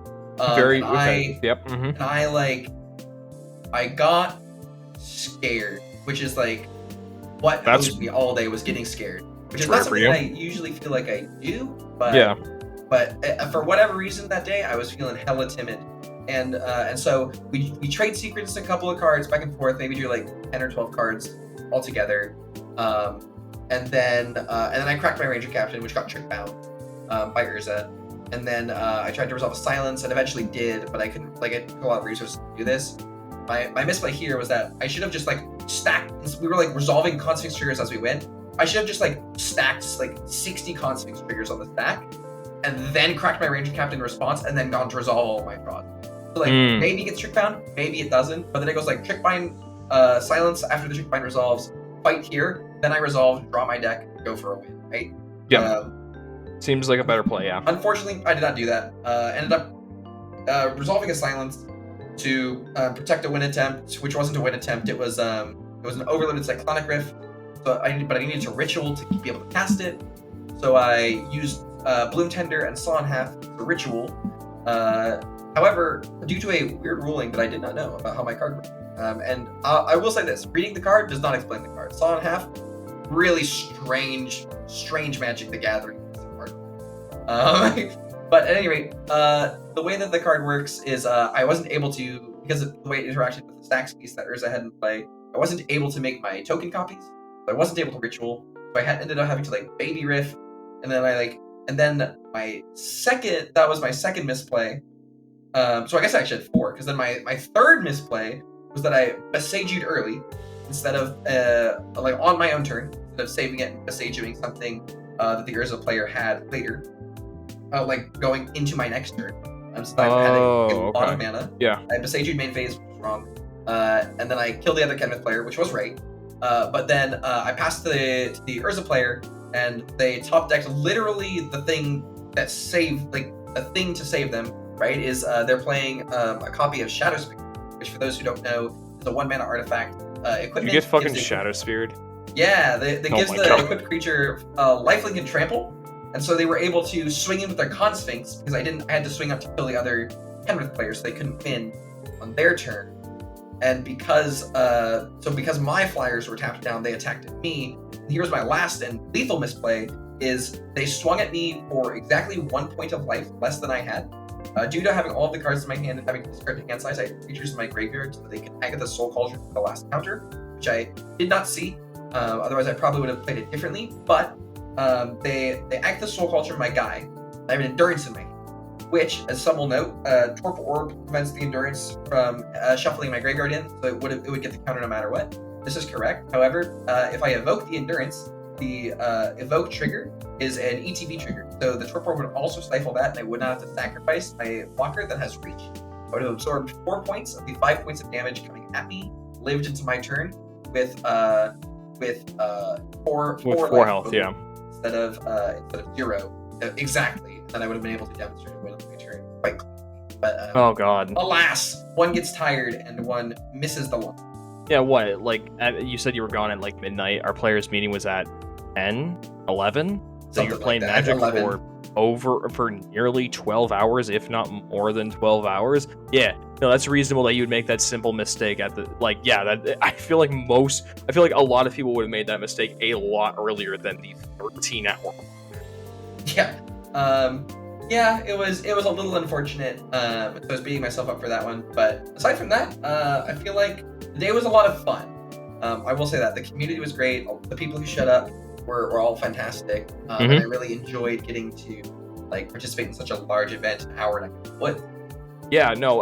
Very okay. Yep. And I got scared, which is like what hosed me all day was getting scared, which is not something I usually feel like I do, but yeah. But for whatever reason that day I was feeling hella timid, and so we trade secrets a couple of cards back and forth, maybe do like 10 or 12 cards all together, and then I cracked my Ranger Captain, which got trick bound by Urza. And then I tried to resolve a silence and eventually did, but I couldn't, like, it took a lot of resources to do this. My misplay here was that I should have just, like, stacked, we were, like, resolving Consphinx triggers as we went. I should have just, like, stacked, like, 60 Consphinx triggers on the stack, and then cracked my Ranger Captain response, and then gone to resolve all of my draws. So, like, maybe it gets trick bound, maybe it doesn't, but then it goes, like, trick bind, silence after the trick bind resolves, fight here, then I resolve, draw my deck, go for a win, right? Yeah. Seems like a better play, yeah. Unfortunately, I did not do that. Ended up resolving a silence to protect a win attempt, which wasn't a win attempt. It was an overloaded Cyclonic Rift, but I needed to ritual to be able to cast it. So I used Bloom Tender and Saw in Half for ritual, However, due to a weird ruling that I did not know about how my card works, and I will say this: reading the card does not explain the card. Saw in half, really strange Magic the Gathering card. But at any rate, the way that the card works is I wasn't able to, because of the way it interacted with the stacks piece that Urza had in play, I wasn't able to make my token copies. So I wasn't able to ritual. So I ended up having to like baby riff, and then my second misplay. So I guess I actually had 4, because then my third misplay was that I Besage'd early instead of like on my own turn, instead of saving it and Besage'ing something that the Urza player had later, like going into my next turn. So I had a lot of mana. Yeah. I Besage'd main phase, which was wrong, and then I killed the other Kenneth player, which was right. But then I passed to the Urza player, and they top decked literally the thing that saved, like a thing to save them. Right, is they're playing a copy of Shadow Spear, which for those who don't know is a 1-mana artifact. Equipment. You get fucking Shadow Speared? Yeah, that gives the equipped creature lifelink and trample, and so they were able to swing in with their Consphinx, because I had to swing up to kill the other Penrith players, so they couldn't win on their turn. And because my flyers were tapped down, they attacked at me. And here's my last and lethal misplay: is they swung at me for exactly 1 point of life less than I had. Due to having all of the cards in my hand and having discarded hand size, I had creatures in my graveyard so that they could Agatha Soul Cauldron for the last counter, which I did not see. Otherwise, I probably would have played it differently. But they Agatha Soul Cauldron my guy. I have an Endurance in my hand, which, as some will note, Torpor Orb prevents the Endurance from shuffling my graveyard in, so it would get the counter no matter what. This is correct. However, if I evoke the Endurance, the evoke trigger is an ETB trigger, so the Torpor would also stifle that, and I would not have to sacrifice my blocker that has reach. I would have absorbed 4 points of the 5 points of damage coming at me, lived into my turn with four health, yeah, instead of 0 exactly. Then I would have been able to demonstrate a win on my turn quite clearly. But oh god, alas, one gets tired and one misses the line. Yeah, what? Like, you said you were gone at like midnight. Our players' meeting was at 10, 11. So you're playing like Magic for nearly 12 hours, if not more than 12 hours. Yeah, no, that's reasonable that you would make that simple mistake at the, like, yeah, that I feel like a lot of people would have made that mistake a lot earlier than the 13-hour. Yeah. Yeah, it was a little unfortunate. I was beating myself up for that one, but aside from that, I feel like the day was a lot of fun. I will say that the community was great. The people who showed up were all fantastic, and I really enjoyed getting to like participate in such a large event, an hour and a half. Yeah, no.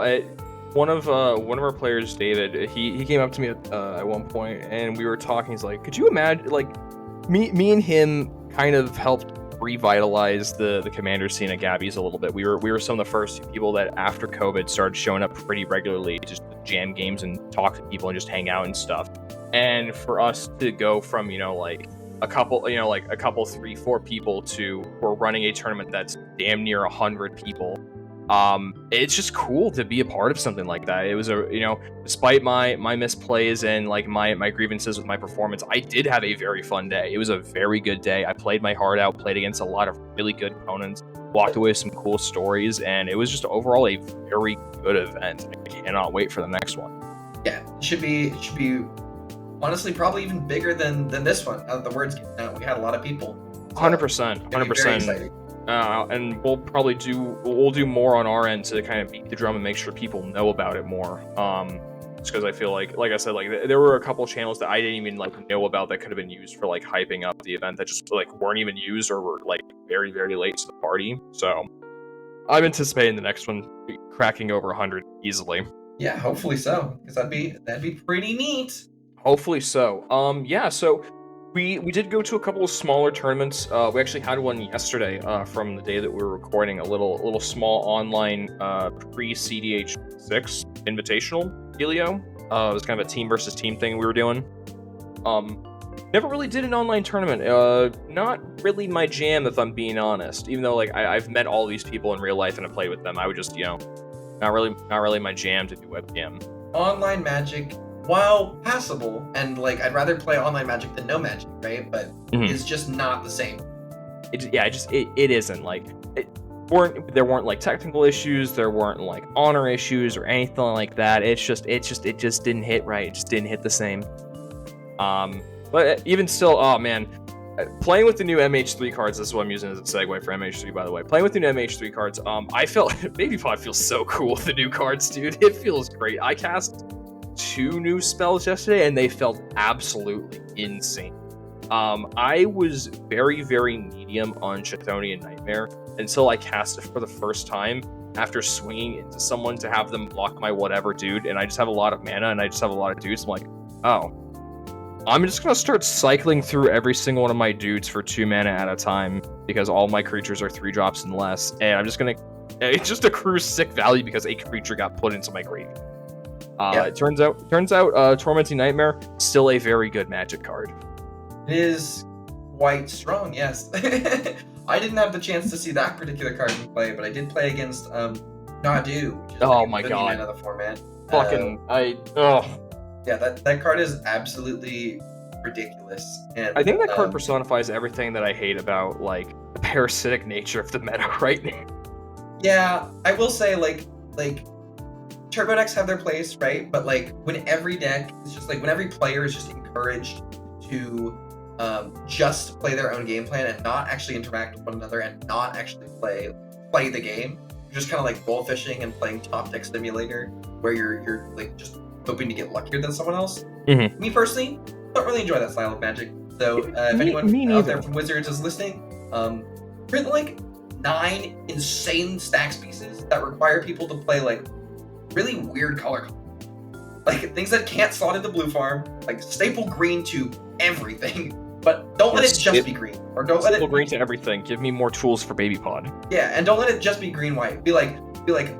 One of our players, David, he came up to me at one point, and we were talking. He's like, "Could you imagine, like, me and him kind of helped revitalize the commander scene at Gabi's a little bit. We were some of the first people that after COVID started showing up pretty regularly, just to jam games and talk to people and just hang out and stuff. And for us to go from a couple 3-4 people to we're running a tournament that's damn near 100 people. It's just cool to be a part of something like that. It was despite my misplays and like my grievances with my performance, I did have a very fun day. It was a very good day. I played my heart out, played against a lot of really good opponents, walked away with some cool stories, and it was just overall a very good event. I cannot wait for the next one. Yeah, it should be honestly probably even bigger than this one. Now that the word's getting out, we had a lot of people. 100%. And we'll do more on our end to kind of beat the drum and make sure people know about it more. Just because I feel like I said, like there were a couple channels that I didn't even know about that could have been used for like hyping up the event that just weren't even used or were like very, very late to the party. So I'm anticipating the next one cracking over 100 easily. Yeah, hopefully so, because that'd be pretty neat. Hopefully so. So we did go to a couple of smaller tournaments. We actually had one yesterday from the day that we were recording, a little small online pre-CDH6 invitational dealio. It was kind of a team versus team thing we were doing. Never really did an online tournament. Not really my jam, if I'm being honest. Even though I've met all these people in real life and I played with them, I would just not really my jam to do webcam. Online Magic, while passable, and I'd rather play online Magic than no Magic, right? But it's just not the same. It isn't. there weren't like technical issues, there weren't like honor issues or anything like that. It just didn't hit right. It just didn't hit the same. But even still, oh man, playing with the new MH3 cards. This is what I'm using as a segue for MH3, by the way. Playing with the new MH3 cards, I felt Baby Pod feels so cool with the new cards, dude. It feels great. I cast 2 new spells yesterday, and they felt absolutely insane. I was very, very medium on Chthonian Nightmare until I cast it for the first time after swinging into someone to have them block my whatever dude, and I just have a lot of mana, and I just have a lot of dudes. I'm like, oh, I'm just gonna start cycling through every single one of my dudes for 2 mana at a time, because all my creatures are 3 drops and less, and I'm just gonna just accrue sick value because a creature got put into my graveyard. It turns out, Tormenting Nightmare, still a very good Magic card. It is quite strong, yes. I didn't have the chance to see that particular card in play, but I did play against Nadu, which is oh my god, of the format. Yeah, that card is absolutely ridiculous. And I think that card personifies everything that I hate about like the parasitic nature of the meta right now. Yeah, I will say like turbo decks have their place, right? But like when every deck is just like when every player is just encouraged to just play their own game plan and not actually interact with one another and not actually play the game. You're just kind of like bullfishing and playing top deck simulator where you're like just hoping to get luckier than someone else. Mm-hmm. Me personally, don't really enjoy that style of Magic. So if anyone out there from Wizards is listening, print like 9 insane stacks pieces that require people to play like really weird color, like things that can't slot into blue farm, like staple green to everything. But don't let it just be green, or don't let it green to everything. Give me more tools for Baby Pod. Yeah, and don't let it just be green white. Be like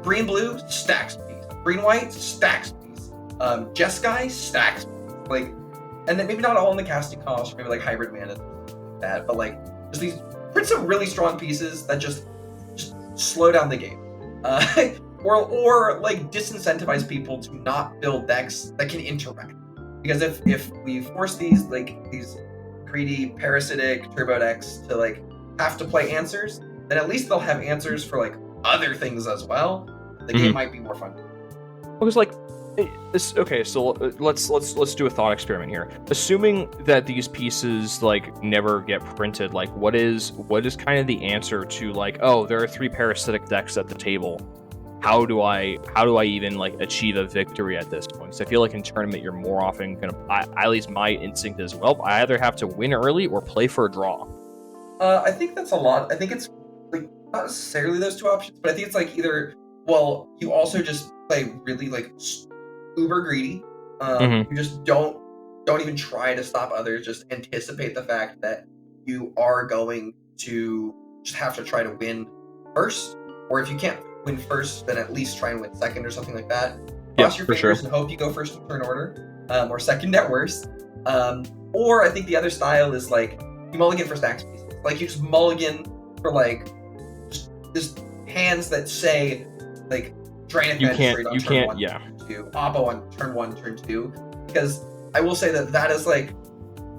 green blue stacks piece, green white stacks piece, Jeskai stacks piece. Like, and then maybe not all in the casting cost, or maybe like hybrid mana, that. But like just these print some really strong pieces that just slow down the game, or like disincentivize people to not build decks that can interact. Because if we force these greedy parasitic turbo decks to like have to play answers, then at least they'll have answers for like other things as well. The game might be more fun. Because like this, okay, so let's do a thought experiment here. Assuming that these pieces like never get printed, like what is kind of the answer to like, oh, there are 3 parasitic decks at the table. How do I even like achieve a victory at this point? So I feel like in tournament you're more often gonna, at least my instinct is, well, I either have to win early or play for a draw. I think that's a lot. I think it's like not necessarily those 2 options, but I think it's like either, well, you also just play really like uber greedy. You just don't even try to stop others. Just anticipate the fact that you are going to just have to try to win first, or if you can't win first, then at least try and win second or something like that. Cross your fingers and hope you go first in turn order, or second at worst. Or I think the other style is like you mulligan for stacks pieces. Like you just mulligan for like just hands that say like Drain Magistrate on turn 1, turn 2, Oppo on turn 1, turn 2. Because I will say that is like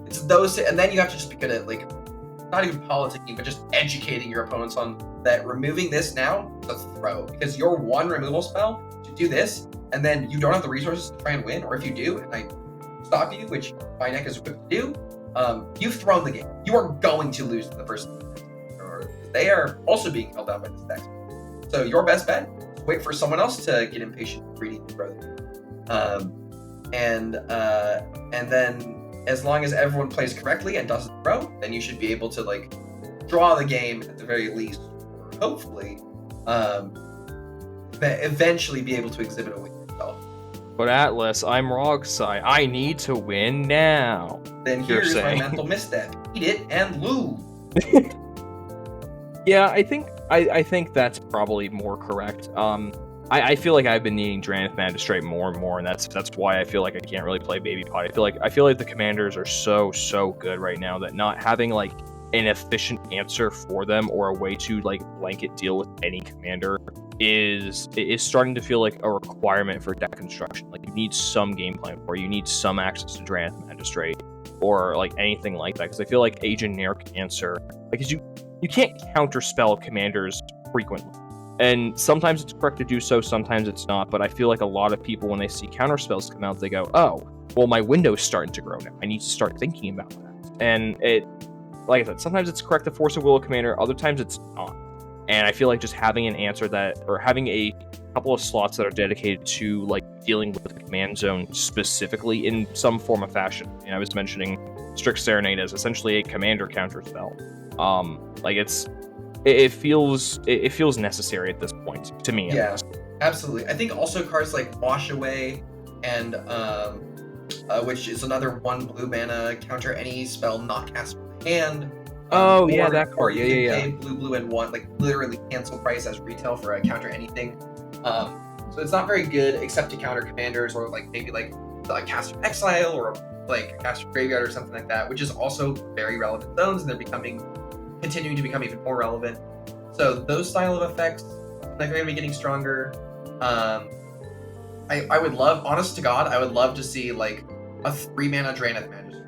it's those, and then you have to just be good at like not even politicking, but just educating your opponents on that removing this now is a throw, because your 1 removal spell to do this, and then you don't have the resources to try and win, or if you do, and I stop you, which my deck is equipped to do, you've thrown the game. You are going to lose to the person, or they are also being held down by this deck. So your best bet is wait for someone else to get impatient and greedy and throw the game. And then as long as everyone plays correctly and doesn't throw, then you should be able to like draw the game at the very least, or hopefully eventually be able to exhibit a win yourself. But Atlas, I'm Rogsai. I need to win now. Then here's my mental misstep. Eat it and lose. Yeah, I think that's probably more correct. I feel like I've been needing Drannith Magistrate more and more, and that's why I feel like I can't really play Baby Pod. I feel like the commanders are so good right now that not having like an efficient answer for them or a way to like blanket deal with any commander is starting to feel like a requirement for deck construction. Like you need some game plan for it. You need some access to Drannith Magistrate or like anything like that, because I feel like a generic answer, like you can't counterspell commanders frequently. And sometimes it's correct to do so, sometimes it's not, but I feel like a lot of people, when they see counterspells come out, they go, oh, well, my window's starting to grow now. I need to start thinking about that. And it, like I said, sometimes it's correct to force a Will of Commander, other times it's not. And I feel like just having an answer that, or having a couple of slots that are dedicated to like dealing with the command zone specifically in some form of fashion. I was mentioning Strict Serenade as essentially a commander counter spell. Like it feels necessary at this point to me. Yeah, absolutely. I think also cards like Wash Away and which is another 1 blue mana counter any spell not cast from the hand. Oh yeah, that card. Yeah. Pay blue and 1, like literally cancel price as retail for a counter anything. So it's not very good except to counter commanders or like maybe like cast from exile or like cast from graveyard or something like that, which is also very relevant zones, and they're continuing to become even more relevant. So those style of effects, like they're gonna be getting stronger. I would love, honest to God, I would love to see like a 3 mana Draenith Magistrate.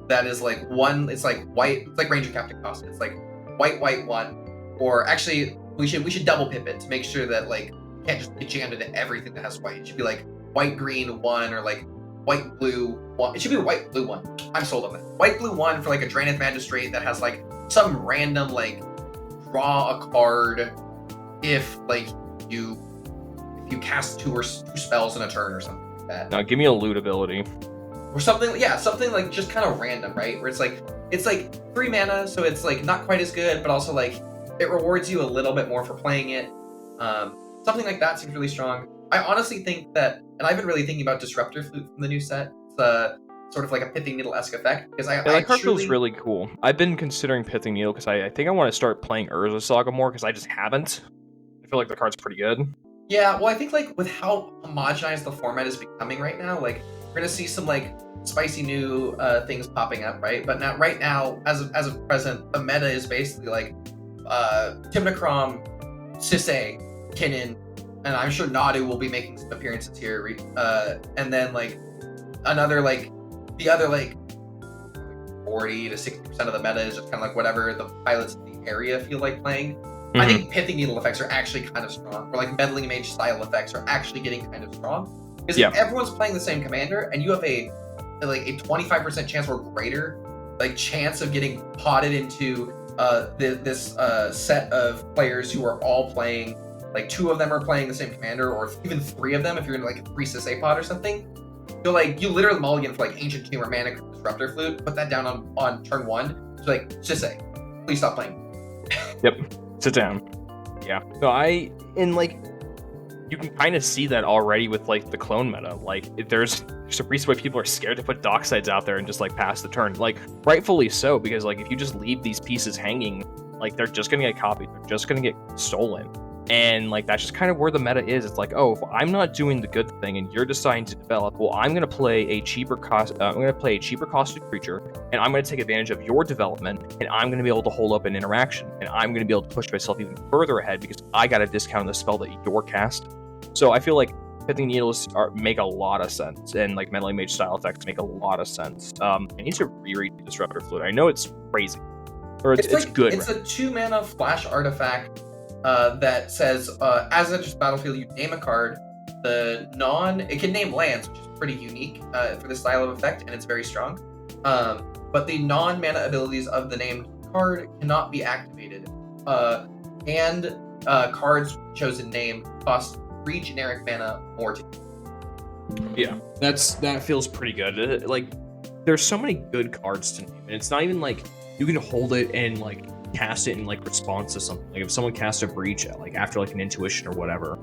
That is like one, it's like white, it's like Ranger Captain cost. It's like white 1, or actually we should double pip it to make sure that like you can't just get jammed into everything that has white. It should be like white green 1 or like white blue 1. It should be a white blue 1. I'm sold on that. White blue 1 for like a Draenith Magistrate that has like some random like draw a card if like you cast 2 spells in a turn or something like that. Now give me a loot ability. Or something, yeah, something like just kind of random, right? Where it's like 3 mana, so it's like not quite as good, but also like it rewards you a little bit more for playing it. Something like that seems really strong. I honestly think that, and I've been really thinking about Disruptor Flute from the new set. It's sort of like a Pithing Needle-esque effect, because that card feels really cool. I've been considering Pithing Needle because I think I want to start playing Urza Saga more because I just haven't. I feel like the card's pretty good. Yeah, well, I think like with how homogenized the format is becoming right now, like we're gonna see some like spicy new things popping up, right? But right now, as of present, the meta is basically like Timnachrom, Sisay, Kinnan, and I'm sure Nadu will be making some appearances here. And then like another like the other like 40 to 60% of the meta is just kind of like whatever the pilots in the area feel like playing. Mm-hmm. I think Pithing Needle effects are actually kind of strong, or like Meddling Mage style effects are actually getting kind of strong. Because if everyone's playing the same commander and you have a 25% chance or greater like chance of getting potted into this set of players who are all playing, like 2 of them are playing the same commander, or even 3 of them if you're in like a 3 Sisay pod or something. So like you literally mulligan for like Ancient Tomb or Mana Disruptor Flute, put that down on turn 1. So like Sisay, please stop playing. Yep. Sit down. Yeah. No, you can kind of see that already with like the clone meta. Like there's a reason why people are scared to put Docksides out there and just like pass the turn. Like rightfully so, because like if you just leave these pieces hanging, like they're just gonna get copied. They're just gonna get stolen. And like that's just kind of where the meta is. It's like, oh, if I'm not doing the good thing and you're deciding to develop, well, I'm gonna play a cheaper costed creature, and I'm gonna take advantage of your development, and I'm gonna be able to hold up an interaction, and I'm gonna be able to push myself even further ahead because I got a discount on the spell that you're cast. So I feel like Pithing Needles make a lot of sense, and like Meddling Mage style effects make a lot of sense. I need to reread Disruptor Flute. I know it's crazy, or it's good. It's a 2 mana flash artifact. That says, as it enters the battlefield, you name a card. It can name lands, which is pretty unique for this style of effect, and it's very strong. But the non-mana abilities of the named card cannot be activated. And cards chosen name cost 3 generic mana more to. Yeah, that feels pretty good. Like, there's so many good cards to name, and it's not even like you can hold it and like cast it in like response to something. Like if someone casts a breach like after like an intuition or whatever,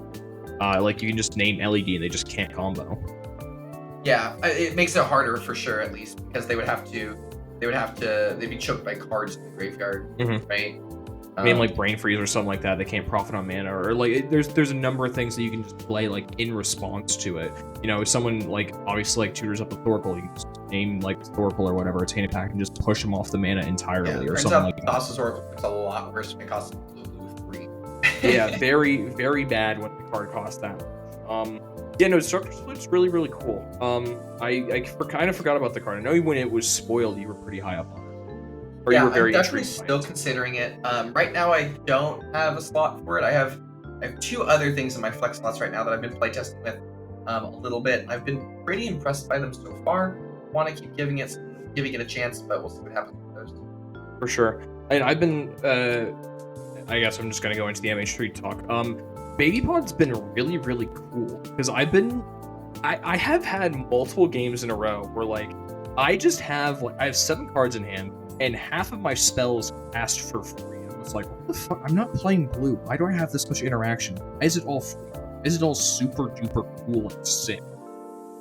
like you can just name LED and they just can't combo. Yeah, it makes it harder for sure, at least, because they'd be choked by cards in the graveyard, right? I mean, like Brain Freeze or something like that. They can't profit on mana, or like there's a number of things that you can just play like in response to it. You know, if someone like obviously like tutors up a Thorkel, you can just name like Thorkel or whatever, attain a pack, and just push them off the mana entirely, or something like that. Thassa's Oracle is a lot worse when it costs blue 3. Yeah, very very bad when the card costs that much. Yeah, no, Disruptor Flute's really really cool. I kind of forgot about the card. I know when it was spoiled, you were pretty high up on it. Or you were very I'm definitely intrigued by still it? considering it. Right now, I don't have a slot for it. I have two other things in my flex slots right now that I've been playtesting with a little bit. I've been pretty impressed by them so far. Want to keep giving it a chance, but we'll see what happens with those. For sure. And I've been, I guess I'm just gonna go into the MH3 talk. Baby Pod's been really, really cool because I have had multiple games in a row where like I have 7 cards in hand and half of my spells cast for free. I was like, what the fuck? I'm not playing blue. Why do I have this much interaction? Why is it all free? Why is it all super duper cool and sick?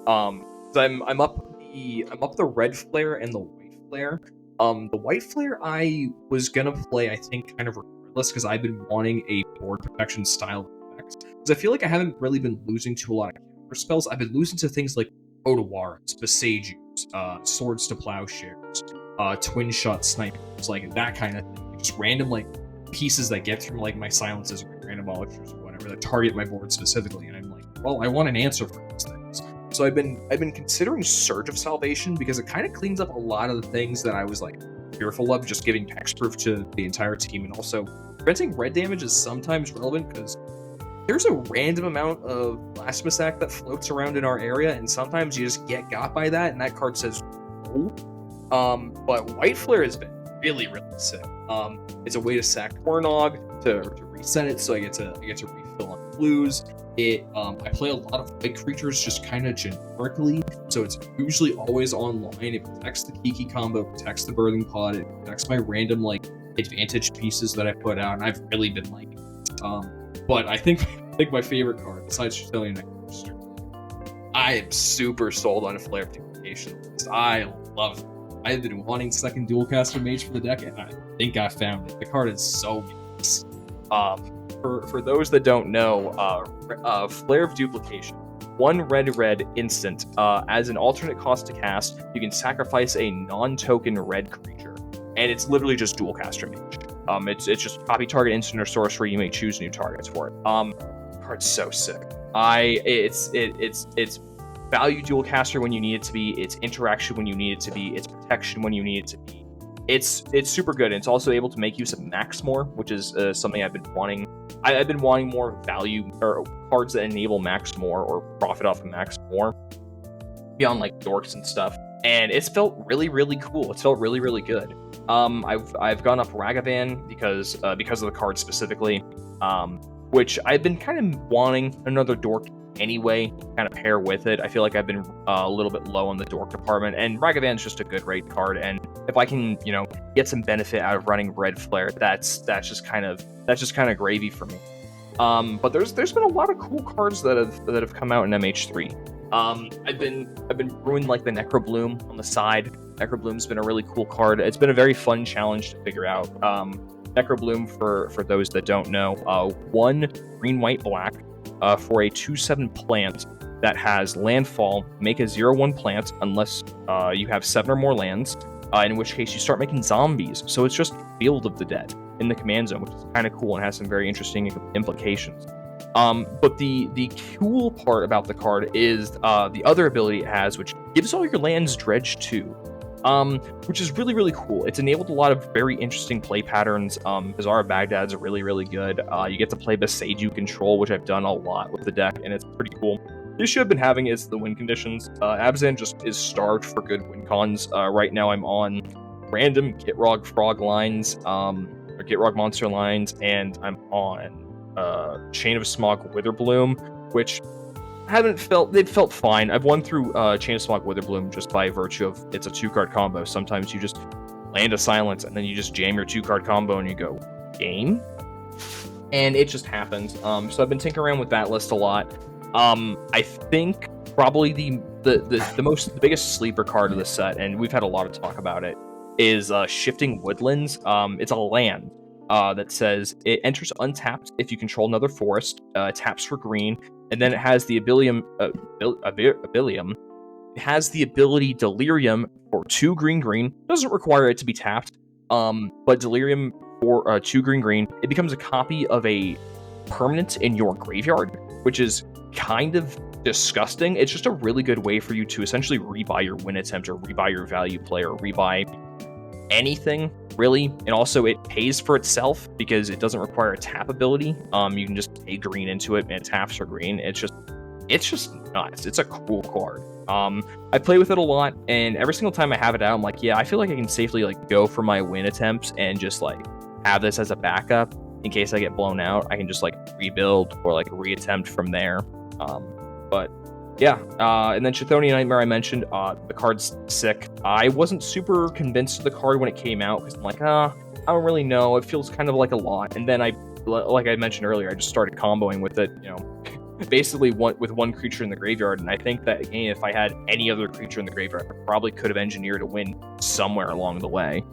So I'm up the red flare and the white flare. The white flare I was gonna play, I think, kind of regardless because I've been wanting a board protection style effect. Because I feel like I haven't really been losing to a lot of counter spells. I've been losing to things like Otawaras, Besagus, Swords to Plowshares, Twin Shot Snipers, like that kind of thing. Just random like pieces that get through like my silences or random molecules or whatever that target my board specifically. And I'm like, well, I want an answer for these things. So I've been considering Surge of Salvation because it kind of cleans up a lot of the things that I was like fearful of, just giving hexproof to the entire team, and also preventing red damage is sometimes relevant because there's a random amount of Blasphemous that floats around in our area, and sometimes you just get got by that, and that card says, "Oh." But White Flare has been really, really sick. It's a way to sack Tornog to reset it, so I get to refill on blues. I play a lot of white creatures just kind of generically, so it's usually always online. It protects the Kiki combo, protects the Birthing Pod, it protects my random like advantage pieces that I put out, and I've really been liking it. But I think my favorite card, besides Chilean Trickster, I am super sold on a Flare of Duplication. I love it. I've been wanting second Dualcaster Mage for the deck, and I think I found it. The card is so nice. For those that don't know, Flare of Duplication, 1 red instant. As an alternate cost to cast, you can sacrifice a non-token red creature, and it's literally just Dualcaster Mage. It's just copy target instant or sorcery. You may choose new targets for it. Card's so sick. It's value Dualcaster when you need it to be. It's interaction when you need it to be. It's protection when you need it to be. It's super good, and it's also able to make use of Max more, which is something I've been wanting. I've been wanting more value or cards that enable Max more or profit off of Max more beyond like dorks and stuff. And it's felt really, really cool. It's felt really, really good. I've gone up Ragavan because of the card specifically, which I've been kind of wanting another dork anyway, kind of pair with it. I feel like I've been a little bit low on the dork department, and Ragavan's just a good raid card, and if I can, get some benefit out of running Red Flare, that's just kind of gravy for me. But there's been a lot of cool cards that have come out in MH3. I've been brewing like the Necrobloom on the side. Necrobloom's been a really cool card. It's been a very fun challenge to figure out. Necrobloom, for those that don't know, 1 green, white, black, for a 2/7 plant that has landfall. Make a 0/1 plant unless you have 7 or more lands, in which case you start making zombies. So it's just Field of the Dead in the command zone, which is kind of cool and has some very interesting implications. But the cool part about the card is the other ability it has, which gives all your lands Dredge 2, which is really, really cool. It's enabled a lot of very interesting play patterns. Bazaar of Baghdad's really, really good. You get to play Besaiju Control, which I've done a lot with the deck, and it's pretty cool. The issue I've been having is the win conditions. Abzan just is starved for good win cons. Right now I'm on random Gitrog Frog lines, or Gitrog Monster lines, and I'm on Chain of Smog Witherbloom, which they've felt fine. I've won through Chain of Smog Witherbloom just by virtue of it's a 2-card combo. Sometimes you just land a silence and then you just jam your 2-card combo and you go, game? And it just happens. So I've been tinkering around with that list a lot. I think probably the biggest sleeper card of the set, and we've had a lot of talk about it, is Shifting Woodlands. It's a land that says it enters untapped if you control another forest, taps for green, and then it has the Abilium. It has the ability Delirium for 2 green. Doesn't require it to be tapped, but Delirium for 2 green. It becomes a copy of a permanent in your graveyard, which is kind of disgusting. It's just a really good way for you to essentially rebuy your win attempt or rebuy your value play or rebuy anything really, and also it pays for itself because it doesn't require a tap ability. You can just pay green into it and it taps for green. It's just nuts. It's a cool card. I play with it a lot, and every single time I have it out, I'm like, yeah, I feel like I can safely like go for my win attempts and just like have this as a backup in case I get blown out. I can just like rebuild or like reattempt from there. But yeah, and then Chthonian Nightmare I mentioned, the card's sick. I wasn't super convinced of the card when it came out because I'm like, I don't really know. It feels kind of like a lot. And then like I mentioned earlier, I just started comboing with it, basically with one creature in the graveyard. And I think that again, if I had any other creature in the graveyard, I probably could have engineered a win somewhere along the way.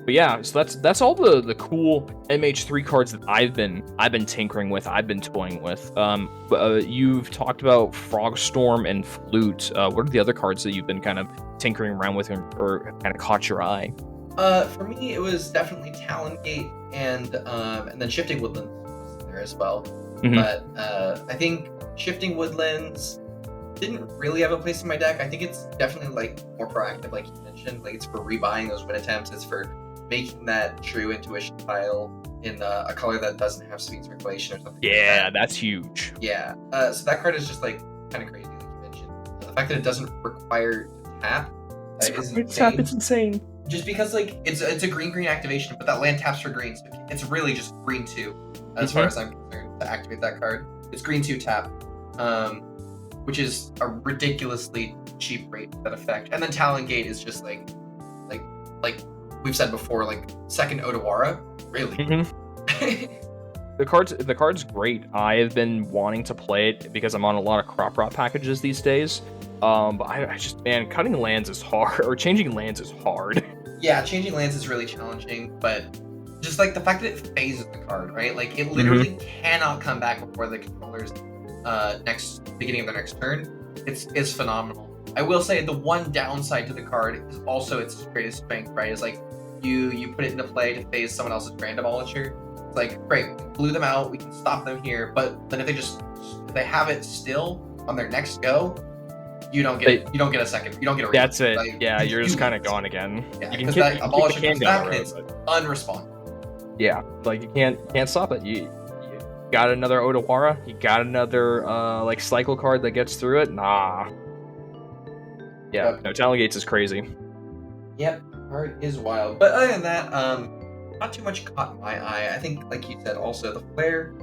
But yeah, so that's all the cool MH3 cards that I've been tinkering with, I've been toying with. You've talked about Frogstorm and Flute. What are the other cards that you've been kind of tinkering around with or kind of caught your eye? For me, it was definitely Talongate and then Shifting Woodlands was there as well. Mm-hmm. But I think Shifting Woodlands didn't really have a place in my deck. I think it's definitely like more proactive, like you mentioned. Like it's for rebuying those win attempts. It's for making that true intuition tile in a color that doesn't have speed circulation or something. Yeah, like that's huge. Yeah. So that card is just like kind of crazy, like you mentioned. The fact that it doesn't require tap is insane. It's insane. Just because like it's a green activation, but that land taps for green, so it's really just green 2 as far as I'm concerned to activate that card. It's green 2 tap, which is a ridiculously cheap rate for that effect. And then Talongate is just like we've said before, like second Odawara, really. Mm-hmm. The card's great. I have been wanting to play it because I'm on a lot of crop rot packages these days. But I just, man, cutting lands is hard, or changing lands is hard. Yeah, changing lands is really challenging, but just like the fact that it phases the card, right? Like it literally cannot come back before the controller's beginning of their next turn. It's phenomenal. I will say the one downside to the card is also its greatest strength, right? Is like you put it into play to phase someone else's Grand Demolisher. It's like, great, we blew them out, we can stop them here, but then if they have it still on their next go, you don't get a second. You don't get a That's it. Like, yeah, you're just kind of gone again. Yeah, you can that Abolisher comes back and it's unresponsive. Yeah, like you can't stop it. You got another Odawara, you got another like cycle card that gets through it. Nah. Yeah, no, Talengates is crazy. Yep, card is wild. But other than that, not too much caught my eye. I think, like you said, also the Flare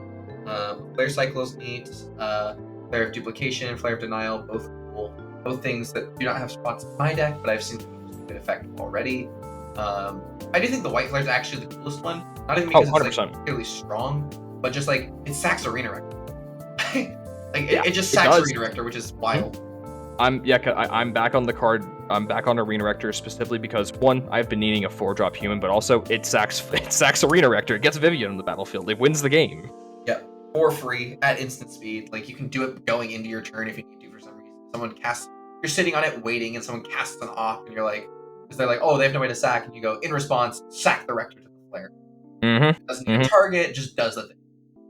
cycle is neat. Flare of Duplication and Flare of Denial, both cool. Both things that do not have spots in my deck, but I've seen some good effect already. I do think the White Flare is actually the coolest one. Not even because it's like really strong, but just like it sacks Arena Rector. It just sacks Arena Rector, which is wild. I'm back on the card. I'm back on Arena Rector specifically because one, I've been needing a 4-drop human, but also it sacks Arena Rector. It gets Vivian on the battlefield. It wins the game. Yep, for free at instant speed. Like you can do it going into your turn if you need to for some reason. Someone casts, you're sitting on it waiting, and someone casts an off, and you're like, because they're like, oh, they have no way to sack, and you go in response, sack the Rector to the Flare. Mm-hmm. It doesn't even target, just does the thing.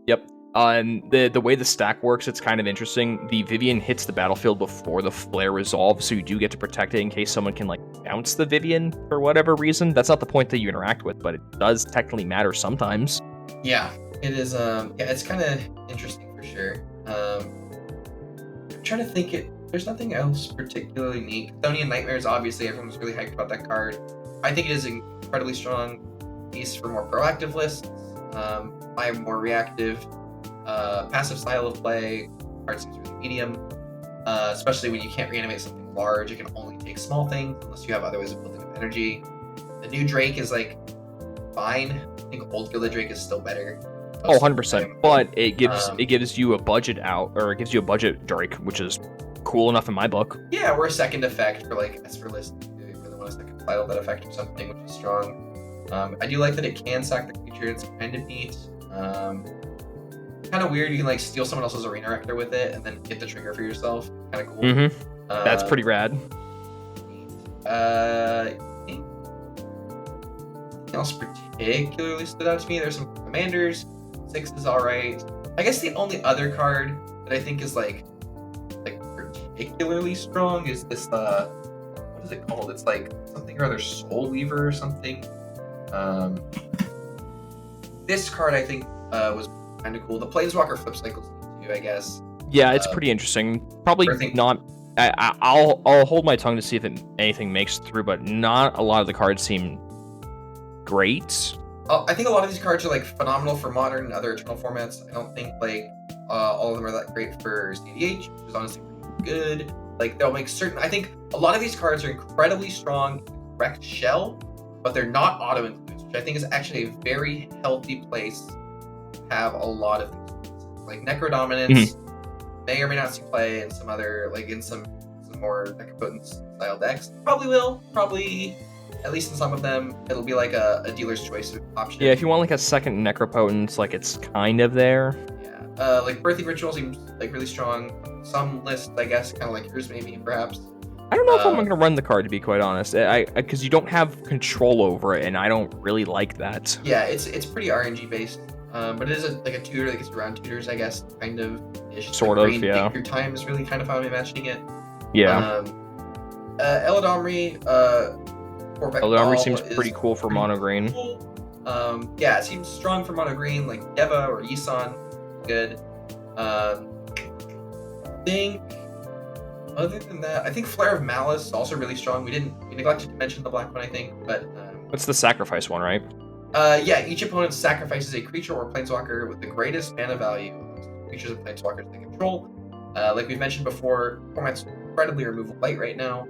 Yep. And the way the stack works, it's kind of interesting. The Vivian hits the battlefield before the Flare resolves, so you do get to protect it in case someone can like bounce the Vivian for whatever reason. That's not the point that you interact with, but it does technically matter sometimes. Yeah, it is. It's kind of interesting for sure. I'm trying to think. There's nothing else particularly neat. Chthonian Nightmares, obviously, everyone's really hyped about that card. I think it is an incredibly strong piece for more proactive lists. I am more reactive. Passive style of play, card seems really medium, especially when you can't reanimate something large. It can only take small things unless you have other ways of building up energy. The new Drake is like fine. I think old Gilded Drake is still better. 100%. But it gives you a budget out, or it gives you a budget Drake, which is cool enough in my book. Yeah, or a second effect for like Esper list. If you really want a second title that effect or something, which is strong. I do like that it can sack the creature. It's kind of neat. Kind of weird. You can like steal someone else's Arena Rector with it and then get the trigger for yourself. Kind of cool. Mm-hmm. That's pretty rad. Anything else particularly stood out to me? There's some commanders. 6 is alright. I guess the only other card that I think is like particularly strong is this what is it called? It's like something or other Soul Weaver or something. This card I think was kind of cool. The Planeswalker flip cycles too, I guess. Yeah, it's pretty interesting. Probably not. I'll hold my tongue to see if anything makes it through, but not a lot of the cards seem great. I think a lot of these cards are like phenomenal for Modern and other Eternal formats. I don't think like all of them are that great for CDH, which is honestly pretty good. Like they'll make certain. I think a lot of these cards are incredibly strong in the correct shell, but they're not auto includes, which I think is actually a very healthy place to have a lot of these. Like Necrodominance may or may not see play in some other, like in some more Necropotent style decks. Probably at least in some of them, it'll be like a dealer's choice option. Yeah, if you want like a second Necropotent, like it's kind of there. Yeah, like Birthing Ritual seems like really strong. Some lists, I guess, kind of like yours maybe, perhaps. I don't know if I'm going to run the card, to be quite honest. Because you don't have control over it, and I don't really like that. Yeah, it's pretty RNG based, but it is like a tutor that gets around tutors, I guess, kind of ish. Sort of, yeah. Take your time is really kind of how I'm imagining it. Yeah. Eladamri, Eladamri seems pretty cool for mono green. Cool. Yeah, it seems strong for mono green, like Deva or Yisan. Good. Other than that, I think Flare of Malice is also really strong. We neglected to mention the black one, I think, but it's the sacrifice one, right? Yeah, each opponent sacrifices a creature or planeswalker with the greatest mana value of creatures and planeswalkers they control. Like we've mentioned before, format's incredibly removal light right now.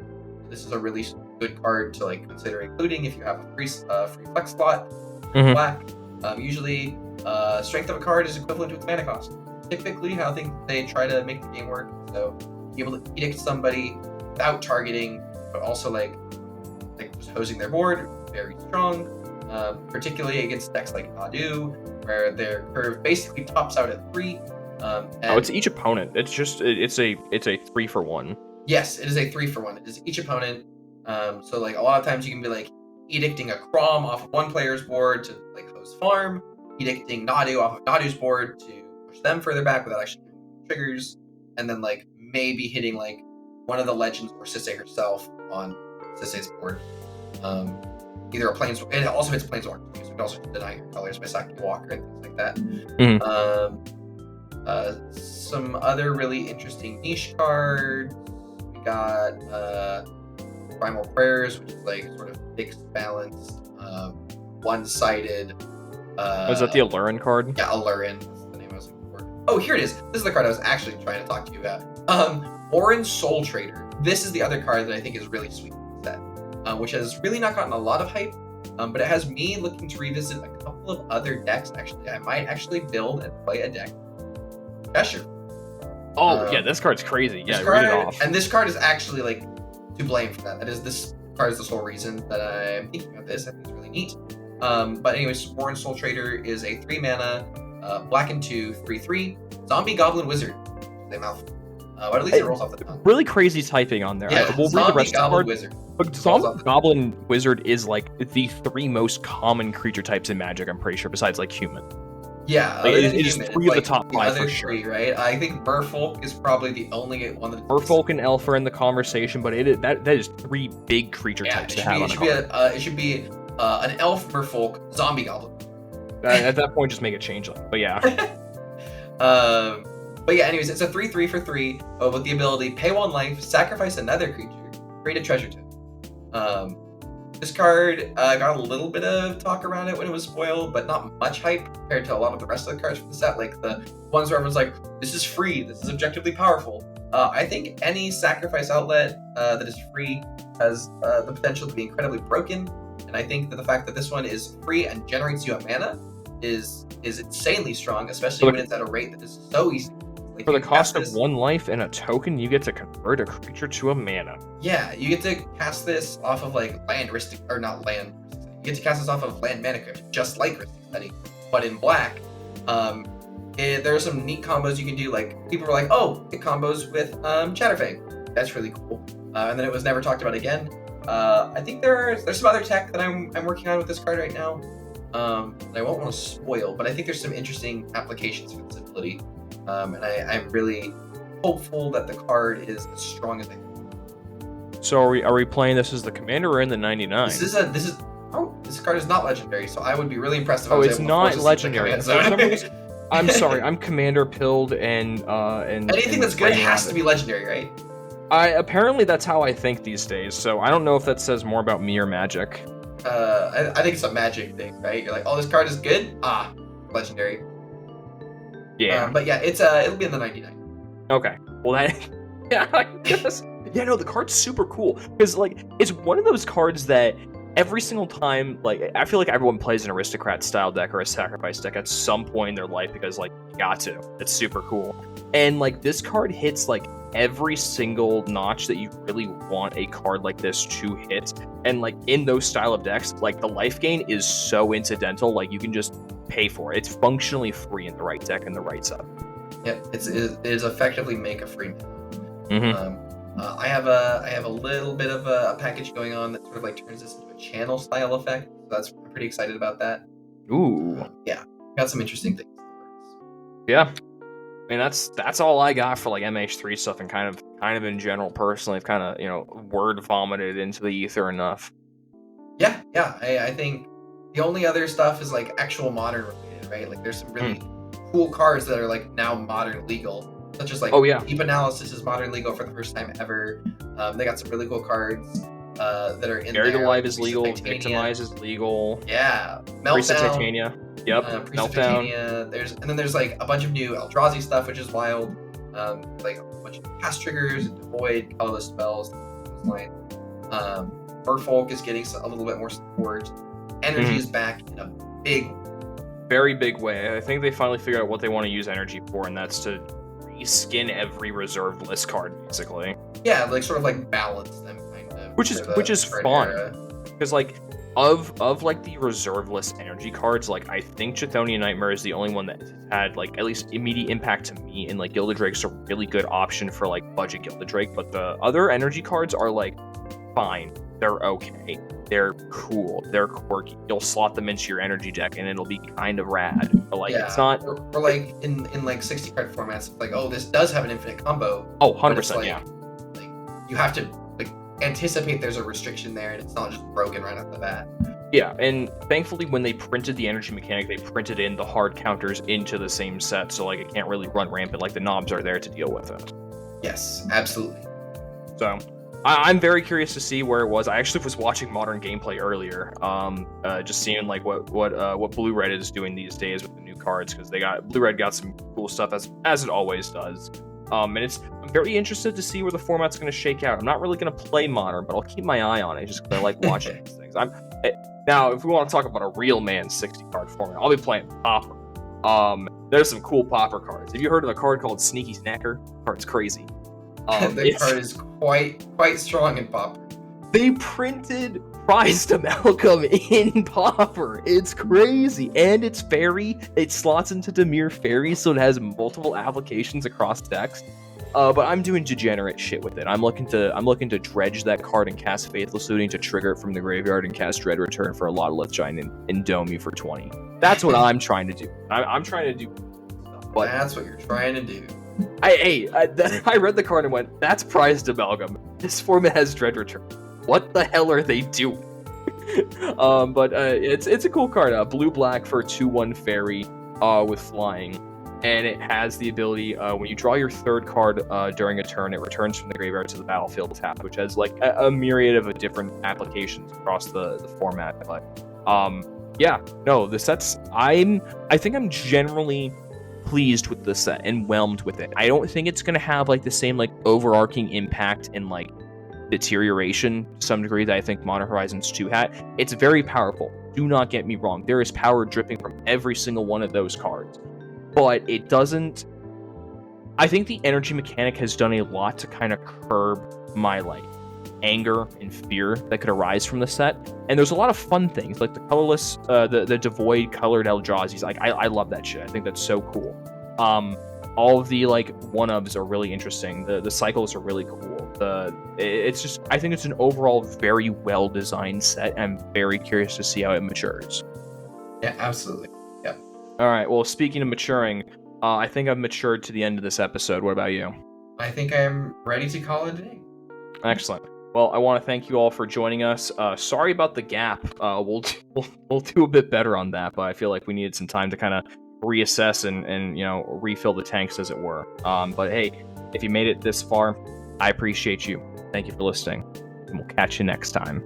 This is a really good card to like consider including if you have a free flex slot. Black. Usually, strength of a card is equivalent to its mana cost. Typically, how they try to make the game work. So, be able to edict somebody without targeting, but also like just hosing their board, very strong. Particularly against decks like Nadu, where their curve basically tops out at 3. It's each opponent. It's a 3-for-1. Yes, it is a 3-for-1. It is each opponent. So like a lot of times you can be like edicting a Crom off of one player's board to like host farm, edicting Nadu off of Nadu's board to push them further back without actually doing triggers, and then like maybe hitting like one of the legends or Cedh herself on Cedh's board. Either a planeswalker. It also hits planeswalker, so you can also deny your colors by sacking Walker and things like that. Some other really interesting niche cards. We got Primal Prayers, which is like sort of fixed balance, one-sided. Was that the Allurin card? Yeah, Allurin. That's the name I was looking for. Oh, here it is. This is the card I was actually trying to talk to you about. Orin Soul Trader. This is the other card that I think is really sweet in the set, which has really not gotten a lot of hype, but it has me looking to revisit a couple of other decks. Actually, I might actually build and play a deck. Cheshire. Oh, yeah, this card's crazy. Yeah, read it off. And this card is actually like to blame for that. This card is the sole reason that I'm thinking of this. I think it's really neat. But anyways, Orin Soul Trader is a 3-mana, black and 2, 3/3 zombie goblin wizard. They mouth. But at least it rolls off the tongue. Really crazy typing on there. Yeah, we'll read the rest of the card. Wizard. But zombie goblin wizard is like the 3 most common creature types in Magic. I'm pretty sure, besides like human. Yeah, it is 3 of the top 5 for sure. Right? I think Merfolk is probably the only one that. Merfolk and Elf are in the conversation, but that is 3 big creature types to have on a card. It should be an Elf, Merfolk, zombie goblin. At that point, just make a change. But yeah. But yeah, anyways, it's a 3/3 for 3 with the ability pay 1 life, sacrifice another creature, create a treasure token. This card got a little bit of talk around it when it was spoiled, but not much hype compared to a lot of the rest of the cards from the set, like the ones where everyone's like, this is free, this is objectively powerful. I think any sacrifice outlet that is free has the potential to be incredibly broken, and I think that the fact that this one is free and generates you a mana is insanely strong, especially when it's at a rate that is so easy. Like, for the cost of 1 life and a token, you get to convert a creature to a mana. Yeah, you get to cast this off of like land ristic, or not land. You get to cast this off of land mana crypt, just like Ristic Study, but in black. There are some neat combos you can do. Like people were like, "Oh, it combos with Chatterfang." That's really cool. And then it was never talked about again. I think there's some other tech that I'm working on with this card right now. And I won't want to spoil, but I think there's some interesting applications for this ability. And I'm really hopeful that the card is as strong as I can. So are we playing this as the commander or in the 99? This is Oh, this card is not legendary, so I would be really impressed if I Oh, was it's able to not force this legendary. into For some command reason, zone. I'm sorry, I'm commander pilled and Anything that's good has to be legendary, right? Apparently that's how I think these days, so I don't know if that says more about me or Magic. I think it's a Magic thing, right? You're like, oh, this card is good? Ah, legendary. Yeah. But yeah, it'll be in the 99. Okay. Well, yeah, I guess. Yeah, no, the card's super cool because like it's one of those cards that every single time, like I feel like everyone plays an aristocrat style deck or a sacrifice deck at some point in their life because like you got to. It's super cool, and like this card hits like every single notch that you really want a card like this to hit, and like in those style of decks, like the life gain is so incidental, like you can just pay for it. It's functionally free in the right deck and the right setup. Yep, it is effectively make a free. Mm-hmm. I have a little bit of a package going on that sort of like turns this into a channel style effect. So I'm pretty excited about that. Ooh. Yeah, got some interesting things. Yeah. I mean that's all I got for like MH3 stuff and kind of in general. Personally, I've kind of word vomited into the ether enough. Yeah. I think the only other stuff is like actual modern related, right? Like there's some really cool cards that are like now modern legal, such as like Deep Analysis is modern legal for the first time ever. They got some really cool cards that are in Buried there. Alive is legal. Victimize is legal. Yeah. Priest of Titania. Yep. Priest of Titania. And then there's like a bunch of new Eldrazi stuff, which is wild. Like a bunch of cast triggers, Void, colorless spells. Like, Merfolk is getting a little bit more support. Energy is back in a very big way. I think they finally figured out what they want to use energy for, and that's to reskin every reserved list card, basically. Yeah, like sort of like balance them, kind of. Which is fun, because like of like the reserve list energy cards, like I think Chthonian Nightmare is the only one that had like at least immediate impact to me, and like Gilded Drake's a really good option for like budget Gilded Drake, but the other energy cards are like fine, they're okay, they're cool, they're quirky. You'll slot them into your energy deck and it'll be kind of rad, but like it's not or like in like 60 card formats, like, oh, this does have an infinite combo. Oh, 100%. Like, yeah, like you have to like anticipate there's a restriction there and it's not just broken right off the bat. Yeah, and thankfully when they printed the energy mechanic, they printed in the hard counters into the same set, so like it can't really run rampant, like the knobs are there to deal with it. Yes, absolutely. So I'm very curious to see where it was. I actually was watching modern gameplay earlier, just seeing like what Blue Red is doing these days with the new cards, because Blue Red got some cool stuff as it always does. And I'm very interested to see where the format's going to shake out. I'm not really going to play modern, but I'll keep my eye on it just because I like watching these things. Now, if we want to talk about a real man 60 card format, I'll be playing Pauper. There's some cool Pauper cards. Have you heard of a card called Sneaky Snacker? The card's crazy. The card is quite strong in Pauper. They printed Prized Amalgam in Pauper. It's crazy, and it's fairy. It slots into Dimir Fairy, so it has multiple applications across decks. But I'm doing degenerate shit with it. I'm looking to dredge that card and cast Faithless Looting to trigger it from the graveyard and cast Dread Return for a lot of Lith Giant and dome you for 20. That's what I'm trying to do. I'm trying to do stuff. But that's what you're trying to do. I read the card and went, that's Prized Amalgam. This format has Dread Return. What the hell are they doing? But it's a cool card. Blue-black for 2/1 fairy with flying. And it has the ability, when you draw your third card during a turn, it returns from the graveyard to the battlefield tapped, which has like a myriad of different applications across the format. But yeah, no, the sets, I think I'm generally pleased with the set and whelmed with it. I don't think it's going to have like the same like overarching impact and like deterioration to some degree that I think Modern Horizons 2 had. It's very powerful. Do not get me wrong. There is power dripping from every single one of those cards. But it doesn't... I think the energy mechanic has done a lot to kind of curb my like anger and fear that could arise from the set. And there's a lot of fun things, like the colorless, the devoid colored Eldrazi's. Like I love that shit. I think that's so cool. All of the like one-ofs are really interesting. The cycles are really cool. It's just, I think it's an overall very well designed set, and I'm very curious to see how it matures. Yeah, absolutely. Yeah. All right. Well, speaking of maturing, I think I've matured to the end of this episode. What about you? I think I'm ready to call it a day. Excellent. Well, I want to thank you all for joining us. Sorry about the gap. We'll do a bit better on that, but I feel like we needed some time to kind of reassess and refill the tanks, as it were. But hey, if you made it this far, I appreciate you. Thank you for listening, and we'll catch you next time.